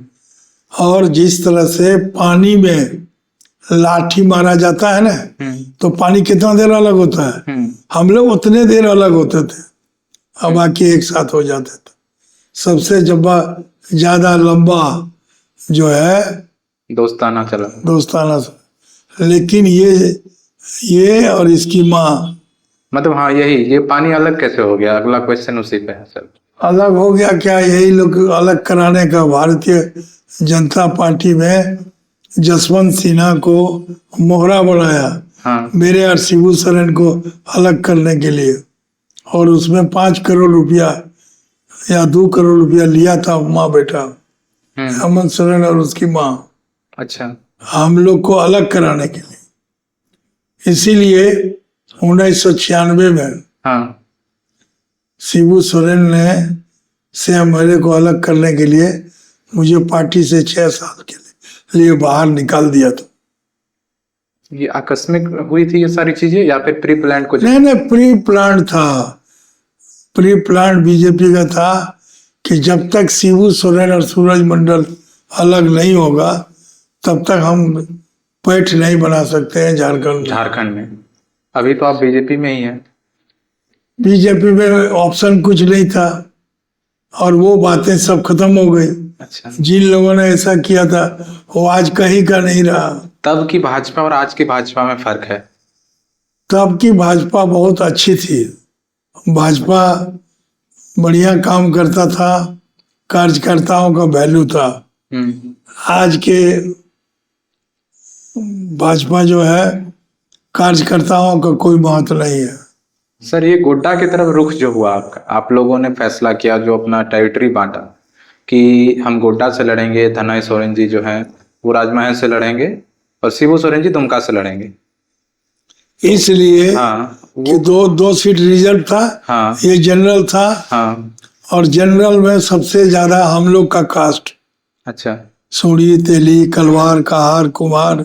Speaker 1: और जिस तरह से पानी में लाठी मारा जाता है ना, तो पानी कितना देर अलग होता है, हम लोग उतने देर अलग होते थे और बाकी एक साथ हो जाते थे। सबसे ज्यादा लंबा जो है
Speaker 2: दोस्ताना चला।
Speaker 1: दोस्ताना से। लेकिन ये और इसकी माँ,
Speaker 2: मतलब हाँ यही, ये पानी अलग कैसे हो गया, अगला क्वेश्चन उसी पे है सर।
Speaker 1: अलग हो गया क्या, यही लोग अलग कराने का भारतीय जनता पार्टी में जसवंत सिन्हा को मोहरा बनाया।
Speaker 2: हाँ
Speaker 1: मेरे और शिबू सोरेन को अलग करने के लिए, और उसमें 5 करोड़ रुपया या 2 करोड़ रुपया लिया था माँ बेटा, हेमंत सोरेन और उसकी माँ।
Speaker 2: अच्छा।
Speaker 1: हम लोग को अलग कराने के लिए। इसीलिए 1996 में
Speaker 2: हाँ
Speaker 1: शिबू सोरेन ने से मेरे को अलग करने के लिए मुझे पार्टी से 6 साल के लिए बाहर निकाल दिया था।
Speaker 2: ये आकस्मिक हुई थी ये सारी चीजें या फिर प्री प्लान कुछ?
Speaker 1: नहीं, प्री प्लान था। प्री प्लान बीजेपी का था कि जब तक शिबू सोरेन और सूरज मंडल अलग नहीं होगा तब तक हम पैठ नहीं बना सकते हैं
Speaker 2: झारखंड में। अभी तो आप बीजेपी में ही हैं।
Speaker 1: बीजेपी में ऑप्शन कुछ नहीं था और वो बातें सब खत्म हो गई।
Speaker 2: अच्छा।
Speaker 1: जिन लोगों ने ऐसा किया था वो आज कहीं का नहीं रहा।
Speaker 2: तब की भाजपा और आज की भाजपा में फर्क है?
Speaker 1: तब की भाजपा बहुत अच्छी थी, भाजपा बढ़िया काम करता था, कार्यकर्ताओं का वैल्यू था। आज के भाजपा जो है कार्यकर्ताओं का कोई महत्व नहीं है।
Speaker 2: सर ये गोड्डा की तरफ रुख जो हुआ आपका, आप लोगों ने फैसला किया जो अपना टेरिटरी बांटा कि हम गोड्डा से लड़ेंगे, धनय सोरेन जी जो हैं वो राजमहल से लड़ेंगे और शिबू सोरेन जी दुमका से लड़ेंगे,
Speaker 1: इसलिए
Speaker 2: हाँ
Speaker 1: कि दो सीट रिजर्व था।
Speaker 2: हाँ
Speaker 1: ये जनरल था।
Speaker 2: हाँ।
Speaker 1: और जनरल में सबसे ज्यादा हम लोग का कास्ट,
Speaker 2: अच्छा।
Speaker 1: सूढ़ी, तेली, कलवार, कहार, कुमार,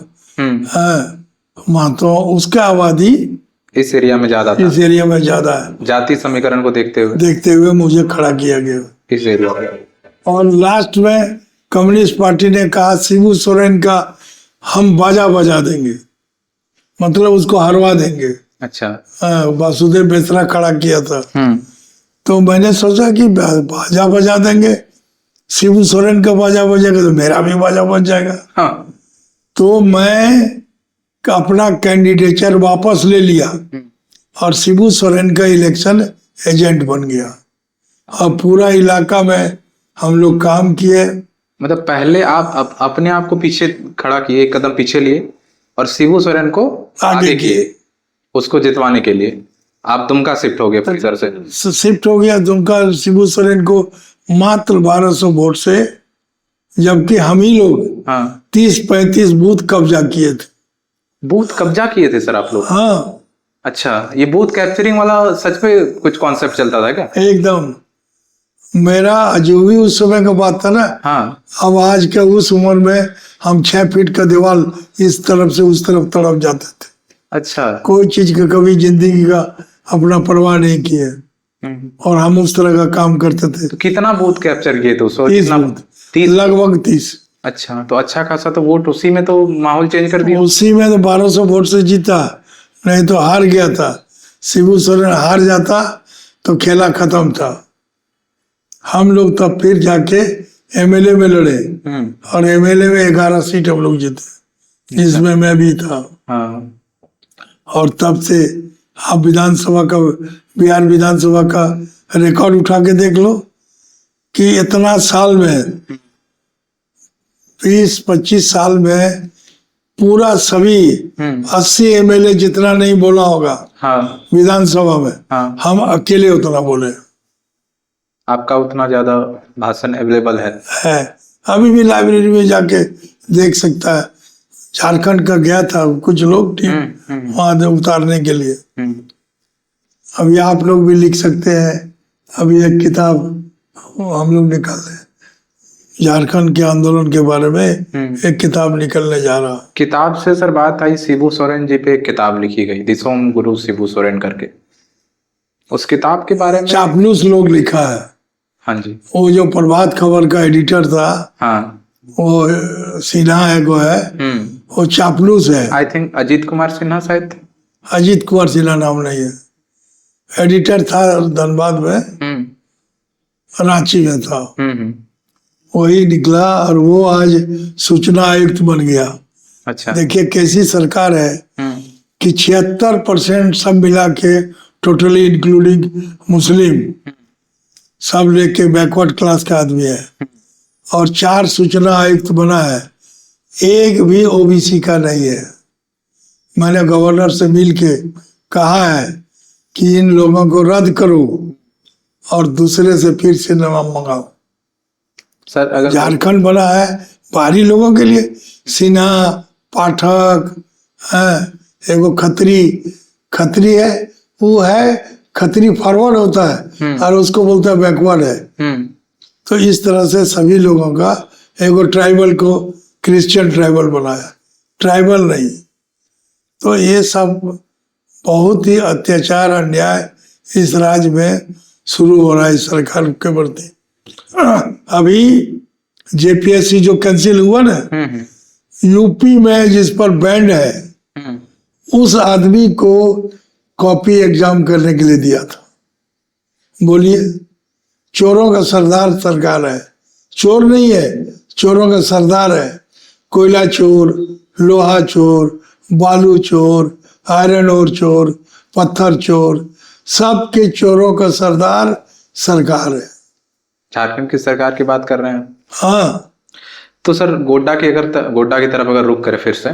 Speaker 1: महतो, उसका आबादी
Speaker 2: इस एरिया में ज्यादा था।
Speaker 1: इस एरिया में ज्यादा है।
Speaker 2: जाति समीकरण को देखते हुए
Speaker 1: मुझे खड़ा किया गया
Speaker 2: इस एरिया में।
Speaker 1: और लास्ट में कम्युनिस्ट पार्टी ने कहा शिबू सोरेन का हम बाजा बजा देंगे, मतलब उसको हरवा देंगे।
Speaker 2: अच्छा।
Speaker 1: वासुदेव बेसरा खड़ा किया था। तो मैंने सोचा कि बाजा बजा देंगे, शिबू सोरेन का बाजा बजेगा तो मेरा भी बाजा बज जाएगा।
Speaker 2: हाँ।
Speaker 1: तो मैं अपना कैंडिडेचर वापस ले लिया और शिबू सोरेन का इलेक्शन एजेंट बन गया और पूरा इलाका में हम लोग काम किए।
Speaker 2: मतलब पहले आप अपने आप को पीछे खड़ा किए, एक कदम पीछे लिए और शिबू सोरेन को आगे किए उसको जितवाने के लिए। आप दुमका शिफ्ट हो गए इधर से?
Speaker 1: शिफ्ट हो गया दुमका शिबू सोरेन को मात्र 1200 वोट से, जबकि हम ही लोग 30-35 बूथ कब्जा किए थे।
Speaker 2: बूथ कब्जा किए थे सर आप लोग?
Speaker 1: हाँ।
Speaker 2: अच्छा, ये बूथ कैप्चरिंग वाला सच में कुछ कॉन्सेप्ट चलता था क्या?
Speaker 1: एकदम। मेरा जो भी उस समय का बात था ना।
Speaker 2: हाँ।
Speaker 1: अब आज के उस उम्र में हम 6 फीट का दीवार इस तरफ से उस तरफ तड़प जाते थे।
Speaker 2: अच्छा।
Speaker 1: कोई चीज का कभी जिंदगी का अपना परवाह नहीं किए और हम उस तरह का काम करते थे।
Speaker 2: तो कितना बूथ कैप्चर किए थे उस वक्त?
Speaker 1: 30 लगभग 30।
Speaker 2: अच्छा, तो अच्छा खासा तो वोट उसी में तो माहौल चेंज कर दिया।
Speaker 1: उसी में तो 1200 वोट से जीता, नहीं तो हार गया था। शिबू सोरेन हार जाता तो खेला खत्म था। हम लोग तब फिर जाके एमएलए में लड़े और एमएलए में 11 सीट हम लोग जीते, जिसमें मैं भी था।
Speaker 2: हाँ।
Speaker 1: और तब से आप विधानसभा का, बिहार विधानसभा का रिकॉर्ड उठा के देख लो कि इतना साल में 20-25 साल में पूरा सभी 80 एमएलए जितना नहीं बोला होगा
Speaker 2: हाँ
Speaker 1: विधानसभा में,
Speaker 2: हाँ,
Speaker 1: हम अकेले उतना बोले
Speaker 2: आपका उतना ज्यादा भाषण अवेलेबल है।
Speaker 1: अभी भी लाइब्रेरी में जाके देख सकता है। झारखंड का गया था कुछ लोग टीम वहां उतारने के लिए। अभी आप लोग भी लिख सकते हैं। अभी एक किताब हम लोग निकाल रहे हैं झारखंड के आंदोलन के बारे में, एक किताब निकलने जा रहा।
Speaker 2: किताब से सर बात आई, शिबू सोरेन जी पे एक किताब लिखी गई, दिसोम गुरु शिबू सोरेन करके। उस किताब के बारे में
Speaker 1: चापलूस लोग लिखा है।
Speaker 2: हाँ जी,
Speaker 1: वो जो प्रभात खबर का एडिटर था,
Speaker 2: हाँ,
Speaker 1: वो सिन्हा है को है, वो चापलूस है।
Speaker 2: आई थिंक अजीत कुमार सिन्हा शायद।
Speaker 1: अजीत कुमार सिन्हा नाम नहीं है, एडिटर था धनबाद में, रांची में था। वही निकला और वो आज सूचना आयुक्त बन गया।
Speaker 2: अच्छा,
Speaker 1: देखिए कैसी सरकार है कि 76% सब मिला के टोटली इंक्लूडिंग मुस्लिम सब लेके बैकवर्ड क्लास का आदमी है, और 4 सूचना आयुक्त बना है, एक भी ओबीसी का नहीं है। मैंने गवर्नर से मिल के कहा है कि इन लोगों को रद्द करो और दूसरे से फिर से नाम मंगाओ।
Speaker 2: सर अगर
Speaker 1: झारखंड बना है बाहरी लोगों के लिए, सिन्हा, पाठक है, एगो खत्री है, वो है खत्री फॉरवर्ड होता है और उसको बोलता है बैकवर्ड है। तो इस तरह से सभी लोगों का, एगो ट्राइबल को क्रिश्चियन ट्राइबल बनाया, ट्राइबल नहीं। तो ये सब बहुत ही अत्याचार अन्याय इस राज्य में शुरू हो रहा है सरकार के प्रति। अभी जेपीएससी जो कैंसिल हुआ ना, यूपी में जिस पर बैंड है उस आदमी को कॉपी एग्जाम करने के लिए दिया था। बोलिए, चोरों का सरदार सरकार है, चोर नहीं है, चोरों का सरदार है। कोयला चोर, लोहा चोर, बालू चोर, आयरन ओर चोर, पत्थर चोर, सबके चोरों का सरदार सरकार है।
Speaker 2: झारखंड की सरकार की बात कर रहे हैं।
Speaker 1: हाँ,
Speaker 2: तो सर गोड्डा की तरफ अगर रुक करें फिर से,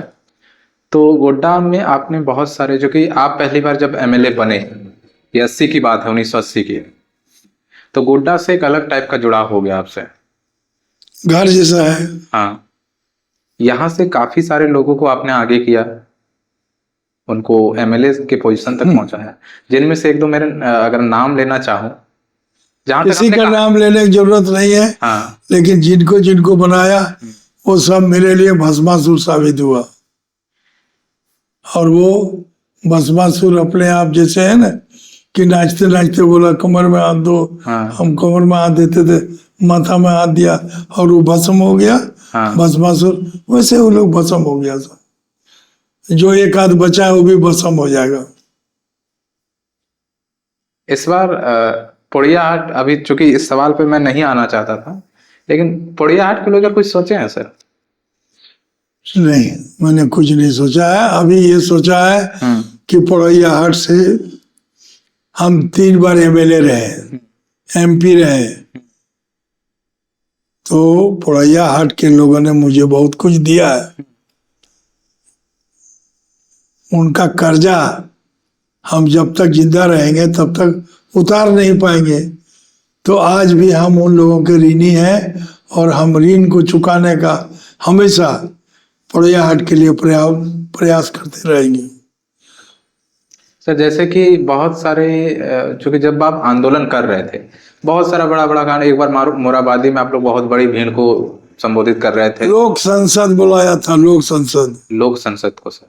Speaker 2: तो गोड्डा में आपने बहुत सारे, जो कि आप पहली बार जब एमएलए बने, ये 80 की बात है, 1980 की, तो गोड्डा से एक अलग टाइप का जुड़ाव हो गया आपसे,
Speaker 1: घर जैसा है।
Speaker 2: हाँ, यहाँ से काफी सारे लोगों को आपने आगे किया, उनको एमएलए के पोजीशन तक पहुंचाया, जिनमें से एक दो मेरे अगर नाम लेना चाहूं, जहां तक
Speaker 1: किसी का नाम लेने की जरूरत नहीं है।
Speaker 2: हाँ,
Speaker 1: लेकिन जिनको बनाया वो सब मेरे लिए भस्मासुर साबित हुआ। और वो भस्मासुर अपने आप जैसे है ना कि नाचते नाचते बोला कमर में हाथ दो, हम कमर में हाथ देते थे, माथा में हाथ दिया और वो भस्म हो गया, भस्मासुर। वैसे वो लोग भस्म हो गया था, जो एक आध बचा है वो भी भस्म हो जाएगा।
Speaker 2: इस बार पोड़िया हाट, अभी चूंकि इस सवाल पे मैं नहीं आना चाहता था, लेकिन पोड़िया हाट के लोग कुछ सोचे हैं सर?
Speaker 1: नहीं, मैंने कुछ नहीं सोचा है। अभी ये सोचा है कि पोड़िया हाट से हम 3 बार एमएलए रहे, एमपी रहे, तो पोड़िया हाट के लोगों ने मुझे बहुत कुछ दिया है। उनका कर्जा हम जब तक जिंदा रहेंगे तब तक उतार नहीं पाएंगे। तो आज भी हम उन लोगों के ऋणी हैं और हम ऋण को चुकाने का हमेशा पोड़िया हाट के लिए प्रयास करते रहेंगे।
Speaker 2: सर जैसे कि बहुत सारे, चूंकि जब आप आंदोलन कर रहे थे, बहुत सारा बड़ा कांड, एक बार मोराबादी में आप लोग बहुत बड़ी भीड़ को संबोधित कर रहे थे,
Speaker 1: लोक संसद बुलाया था, लोक संसद
Speaker 2: को सर,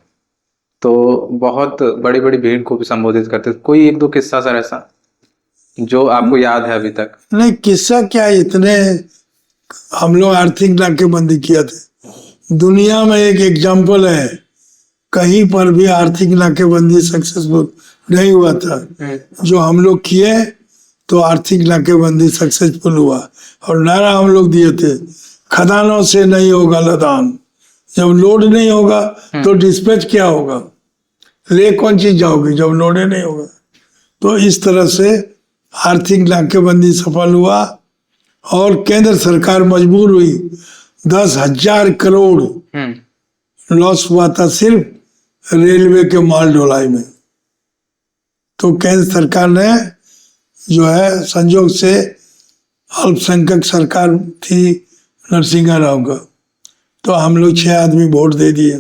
Speaker 2: तो बहुत बड़ी भीड़ को भी संबोधित करते थे। कोई एक दो किस्सा सर ऐसा जो आपको याद है अभी तक?
Speaker 1: नहीं, किस्सा क्या, इतने हम लोग आर्थिक नाकेबंदी किया थे। दुनिया में एक एग्जाम्पल है, कहीं पर भी आर्थिक नाकेबंदी सक्सेसफुल नहीं हुआ था। जो हम लोग किए तो आर्थिक नाकेबंदी सक्सेसफुल हुआ। और नारा हम लोग दिए थे, खदानों से नहीं होगा लदान। जब लोड नहीं होगा तो डिस्पैच क्या होगा, ले कौन चीज जाओगे जब लोड नहीं होगा। तो इस तरह से आर्थिक नाकेबंदी सफल हुआ और केंद्र सरकार मजबूर हुई 10,000 करोड़ लॉस हुआ था सिर्फ रेलवे के माल ढुलाई में। तो केंद्र सरकार ने जो है संयोग से अल्पसंख्यक सरकार थी नरसिंहा राव का, तो हम लोग 6 आदमी वोट दे दिए।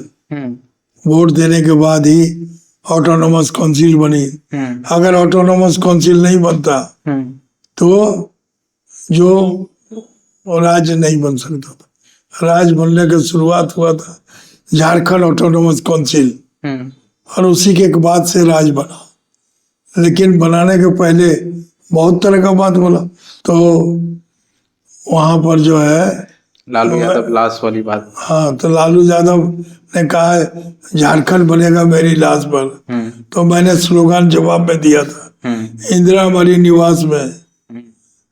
Speaker 1: वोट देने के बाद ही ऑटोनोमस काउंसिल बनी। अगर ऑटोनोमस काउंसिल नहीं बनता तो जो राज्य नहीं बन सकता था। राज्य बनने का शुरुआत हुआ था झारखंड ऑटोनोमस काउंसिल, और उसी के बाद से राज्य बना। लेकिन बनाने के पहले बहुत तरह का बात बोला, तो वहां पर जो है
Speaker 2: लालू यादव लाश वाली बात।
Speaker 1: हाँ, तो लालू यादव ने कहा है झारखंड बनेगा मेरी लाश पर। तो मैंने स्लोगन जवाब में दिया था, इंदिरा मरी निवास में,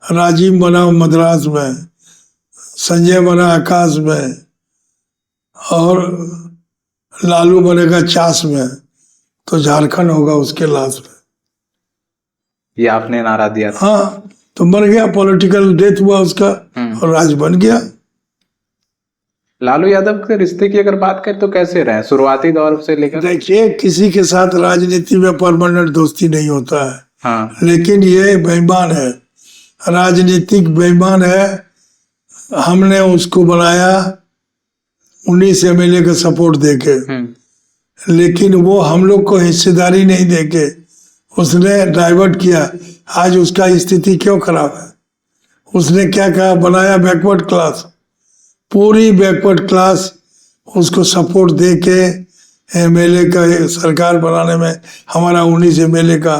Speaker 1: राजीव बना मद्रास में, संजय बना आकाश में, और लालू बनेगा चास में, तो झारखंड होगा उसके लाश में।
Speaker 2: ये आपने नारा दिया था।
Speaker 1: हाँ, तो बन गया, पॉलिटिकल डेथ हुआ उसका और राज बन गया।
Speaker 2: लालू यादव के रिश्ते की अगर बात करें तो कैसे रहे शुरुआती दौर से लेकर?
Speaker 1: देखिए, किसी के साथ राजनीति में परमानेंट दोस्ती नहीं होता है।
Speaker 2: हाँ।
Speaker 1: लेकिन ये बेईमान है, राजनीतिक बेईमान है। हमने उसको बनाया 19 MLA का सपोर्ट देके, लेकिन वो हम लोग को हिस्सेदारी नहीं देके उसने डाइवर्ट किया। आज उसका स्थिति क्यों खराब है? उसने क्या कहा, बनाया बैकवर्ड क्लास, पूरी बैकवर्ड क्लास उसको सपोर्ट दे के MLA का सरकार बनाने में, हमारा 19 MLA का,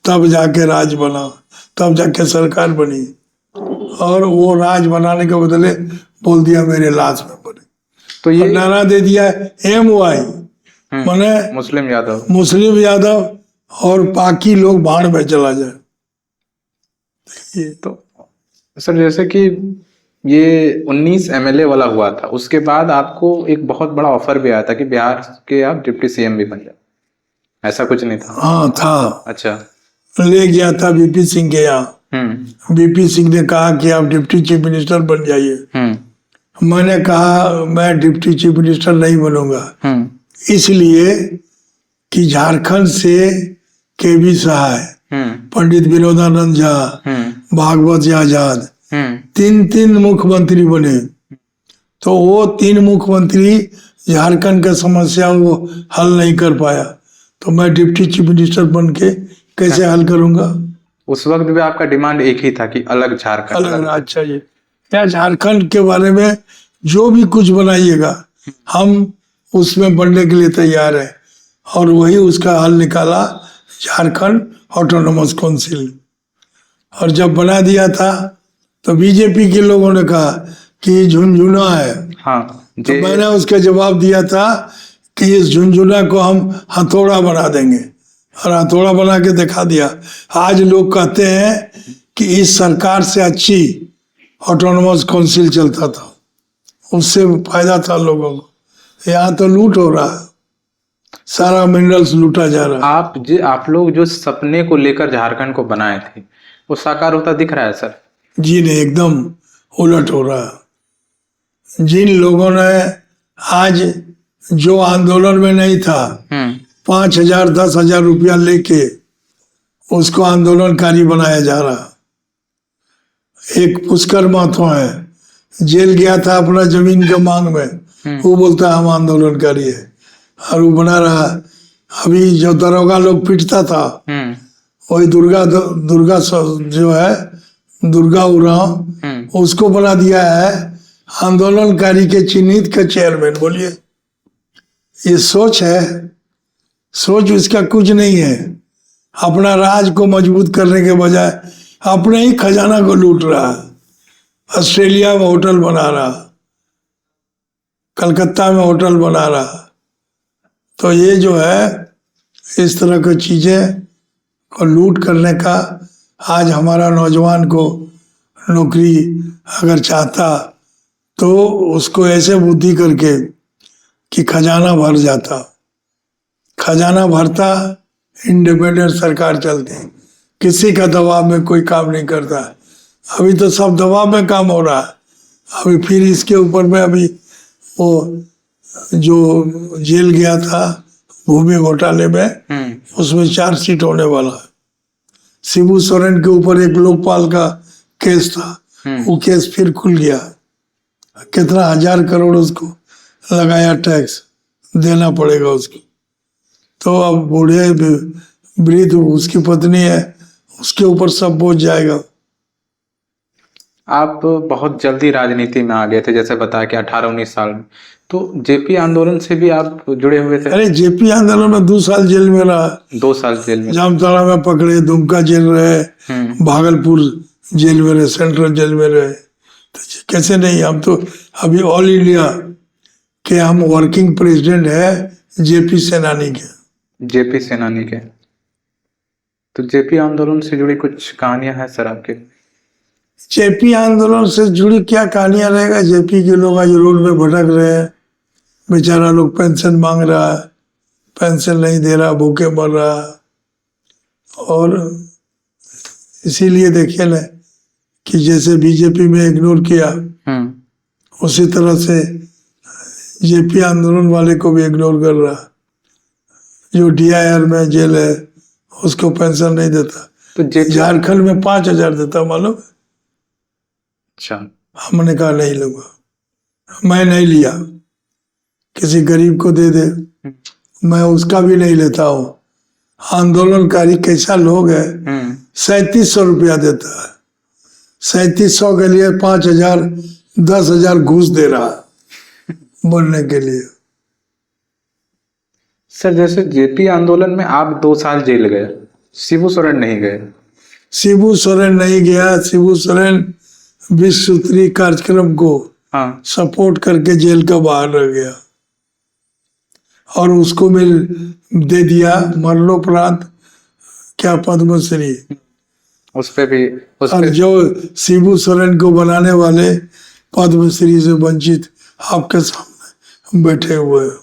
Speaker 1: तब जाके राज बना, तब जाके सरकार बनी। और वो राज बनाने के बदले बोल दिया मेरे लाश में बने, तो ये नारा दे दिया MY माने मुस्लिम यादव और बाकी लोग भाड़ में चला जाए।
Speaker 2: तो सर, जैसे कि ये 19 MLA वाला हुआ था, उसके बाद आपको एक बहुत बड़ा ऑफर भी आया था कि बिहार के आप डिप्टी CM भी बन जाए, ऐसा कुछ नहीं था?
Speaker 1: हाँ था।
Speaker 2: अच्छा।
Speaker 1: ले गया था VP सिंह के यहाँ। VP सिंह ने कहा कि आप डिप्टी चीफ मिनिस्टर बन जाइए। मैंने कहा मैं डिप्टी चीफ मिनिस्टर नहीं बनूंगा, इसलिए कि झारखंड से KV सहाय, पंडित विनोदानंद झा, भागवत आजाद, 3 मुख्यमंत्री बने। तो वो 3 मुख्यमंत्री झारखंड का समस्या वो हल नहीं कर पाया, तो मैं डिप्टी चीफ मिनिस्टर बन के कैसे हल करूंगा?
Speaker 2: उस वक्त भी आपका डिमांड एक ही था कि अलग झारखंड,
Speaker 1: अलग राज्य चाहिए। क्या झारखंड के बारे में जो भी कुछ बनाइएगा हम उसमें बनने के लिए तैयार है, और वही उसका हल निकाला झारखंड ऑटोनोमस काउंसिल। और जब बना दिया था तो बीजेपी के लोगों ने कहा कि झुनझुना है।
Speaker 2: हाँ,
Speaker 1: तो मैंने उसका जवाब दिया था कि इस झुनझुना को हम हथौड़ा बना देंगे, और हथौड़ा बना के दिखा दिया। आज लोग कहते हैं कि इस सरकार से अच्छी ऑटोनोमस काउंसिल चलता था, उससे फायदा था लोगों को। यहाँ तो लूट हो रहा है, सारा मिनरल्स लूटा जा रहा है।
Speaker 2: आप लोग जो सपने को लेकर झारखंड को बनाए थे वो साकार होता दिख रहा है सर?
Speaker 1: जी नहीं, एकदम उलट हो रहा है। जिन लोगों ने आज जो आंदोलन में नहीं था 5,000 10,000 रुपया लेके उसको आंदोलनकारी बनाया जा रहा। एक पुष्कर महतो है, जेल गया था अपना जमीन के मांग में, वो बोलता है हम आंदोलनकारी है, और वो बना रहा। अभी जो दरोगा लोग पीटता था वही दुर्गा जो है दुर्गा उरांव, उसको बना दिया है आंदोलनकारी के चिन्हित का चेयरमैन। बोलिए, ये सोच है? सोच इसका कुछ नहीं है। अपना राज को मजबूत करने के बजाय अपने ही खजाना को लूट रहा है। ऑस्ट्रेलिया में होटल बना रहा, कलकत्ता में होटल बना रहा। तो ये जो है इस तरह की चीजें को लूट करने का, आज हमारा नौजवान को नौकरी अगर चाहता तो उसको ऐसे बुद्धि करके कि खजाना भर जाता, खजाना भरता, इंडिपेंडेंट सरकार चलती, किसी का दबाव में कोई काम नहीं करता। अभी तो सब दबाव में काम हो रहा है। अभी फिर इसके ऊपर में अभी वो जो जेल गया था भूमि घोटाले में, उसमें चार्जशीट होने वाला है। शिबू सोरेन के ऊपर एक लोकपाल का केस था, वो केस फिर खुल गया। कितना 1,000 करोड़ उसको लगाया, टैक्स देना पड़ेगा उसको। तो अब बूढ़े वृद्ध उसकी पत्नी है, उसके ऊपर सब बोझ जाएगा।
Speaker 2: आप बहुत जल्दी राजनीति में आ गए थे, जैसे बताया कि 18-19 साल में। तो जेपी आंदोलन से भी आप जुड़े हुए थे?
Speaker 1: अरे जेपी आंदोलन में 2 साल जेल में रहा।
Speaker 2: 2 साल जेल में?
Speaker 1: जामताड़ा में पकड़े, दुमका जेल रहे, भागलपुर जेल में रहे, सेंट्रल जेल में रहे। तो कैसे नहीं, हम तो अभी ऑल इंडिया के हम वर्किंग प्रेसिडेंट है जेपी सेनानी के।
Speaker 2: जेपी सेनानी के। तो जेपी आंदोलन से जुड़ी कुछ कहानियां हैं सर आपके?
Speaker 1: जेपी आंदोलन से जुड़ी क्या कहानियां रहेगा। जेपी के लोग आज रोड में भटक रहे हैं, बेचारा लोग पेंशन मांग रहा है, पेंशन नहीं दे रहा, भूखे मर रहा है। और इसीलिए देखिए ना कि जैसे बीजेपी में इग्नोर किया, उसी तरह से जेपी आंदोलन वाले को भी इग्नोर कर रहा। जो DIR में जेल है उसको पेंशन नहीं देता।
Speaker 2: तो
Speaker 1: झारखंड में 5,000 देता मालूम।
Speaker 2: अच्छा।
Speaker 1: हमने कहा नहीं लूंगा, मैं नहीं लिया, किसी गरीब को दे दे, मैं उसका भी नहीं लेता हूँ। आंदोलनकारी कैसा लोग है, 3700 रुपया देता है, 3700 के लिए 5,000 10,000 घूस दे रहा बोलने के लिए।
Speaker 2: सर जैसे जेपी आंदोलन में आप 2 साल जेल गए, शिबू सोरेन नहीं गए?
Speaker 1: शिबू सोरेन नहीं गया। शिबू सोरेन विश्व सूत्री कार्यक्रम को सपोर्ट करके जेल का बाहर रह गया, और उसको मिल दे दिया मरणोपरांत क्या पद्मश्री।
Speaker 2: उस पे भी
Speaker 1: और जो शिबू सोरेन को बनाने वाले पद्मश्री से वंचित आपके सामने बैठे हुए हैं।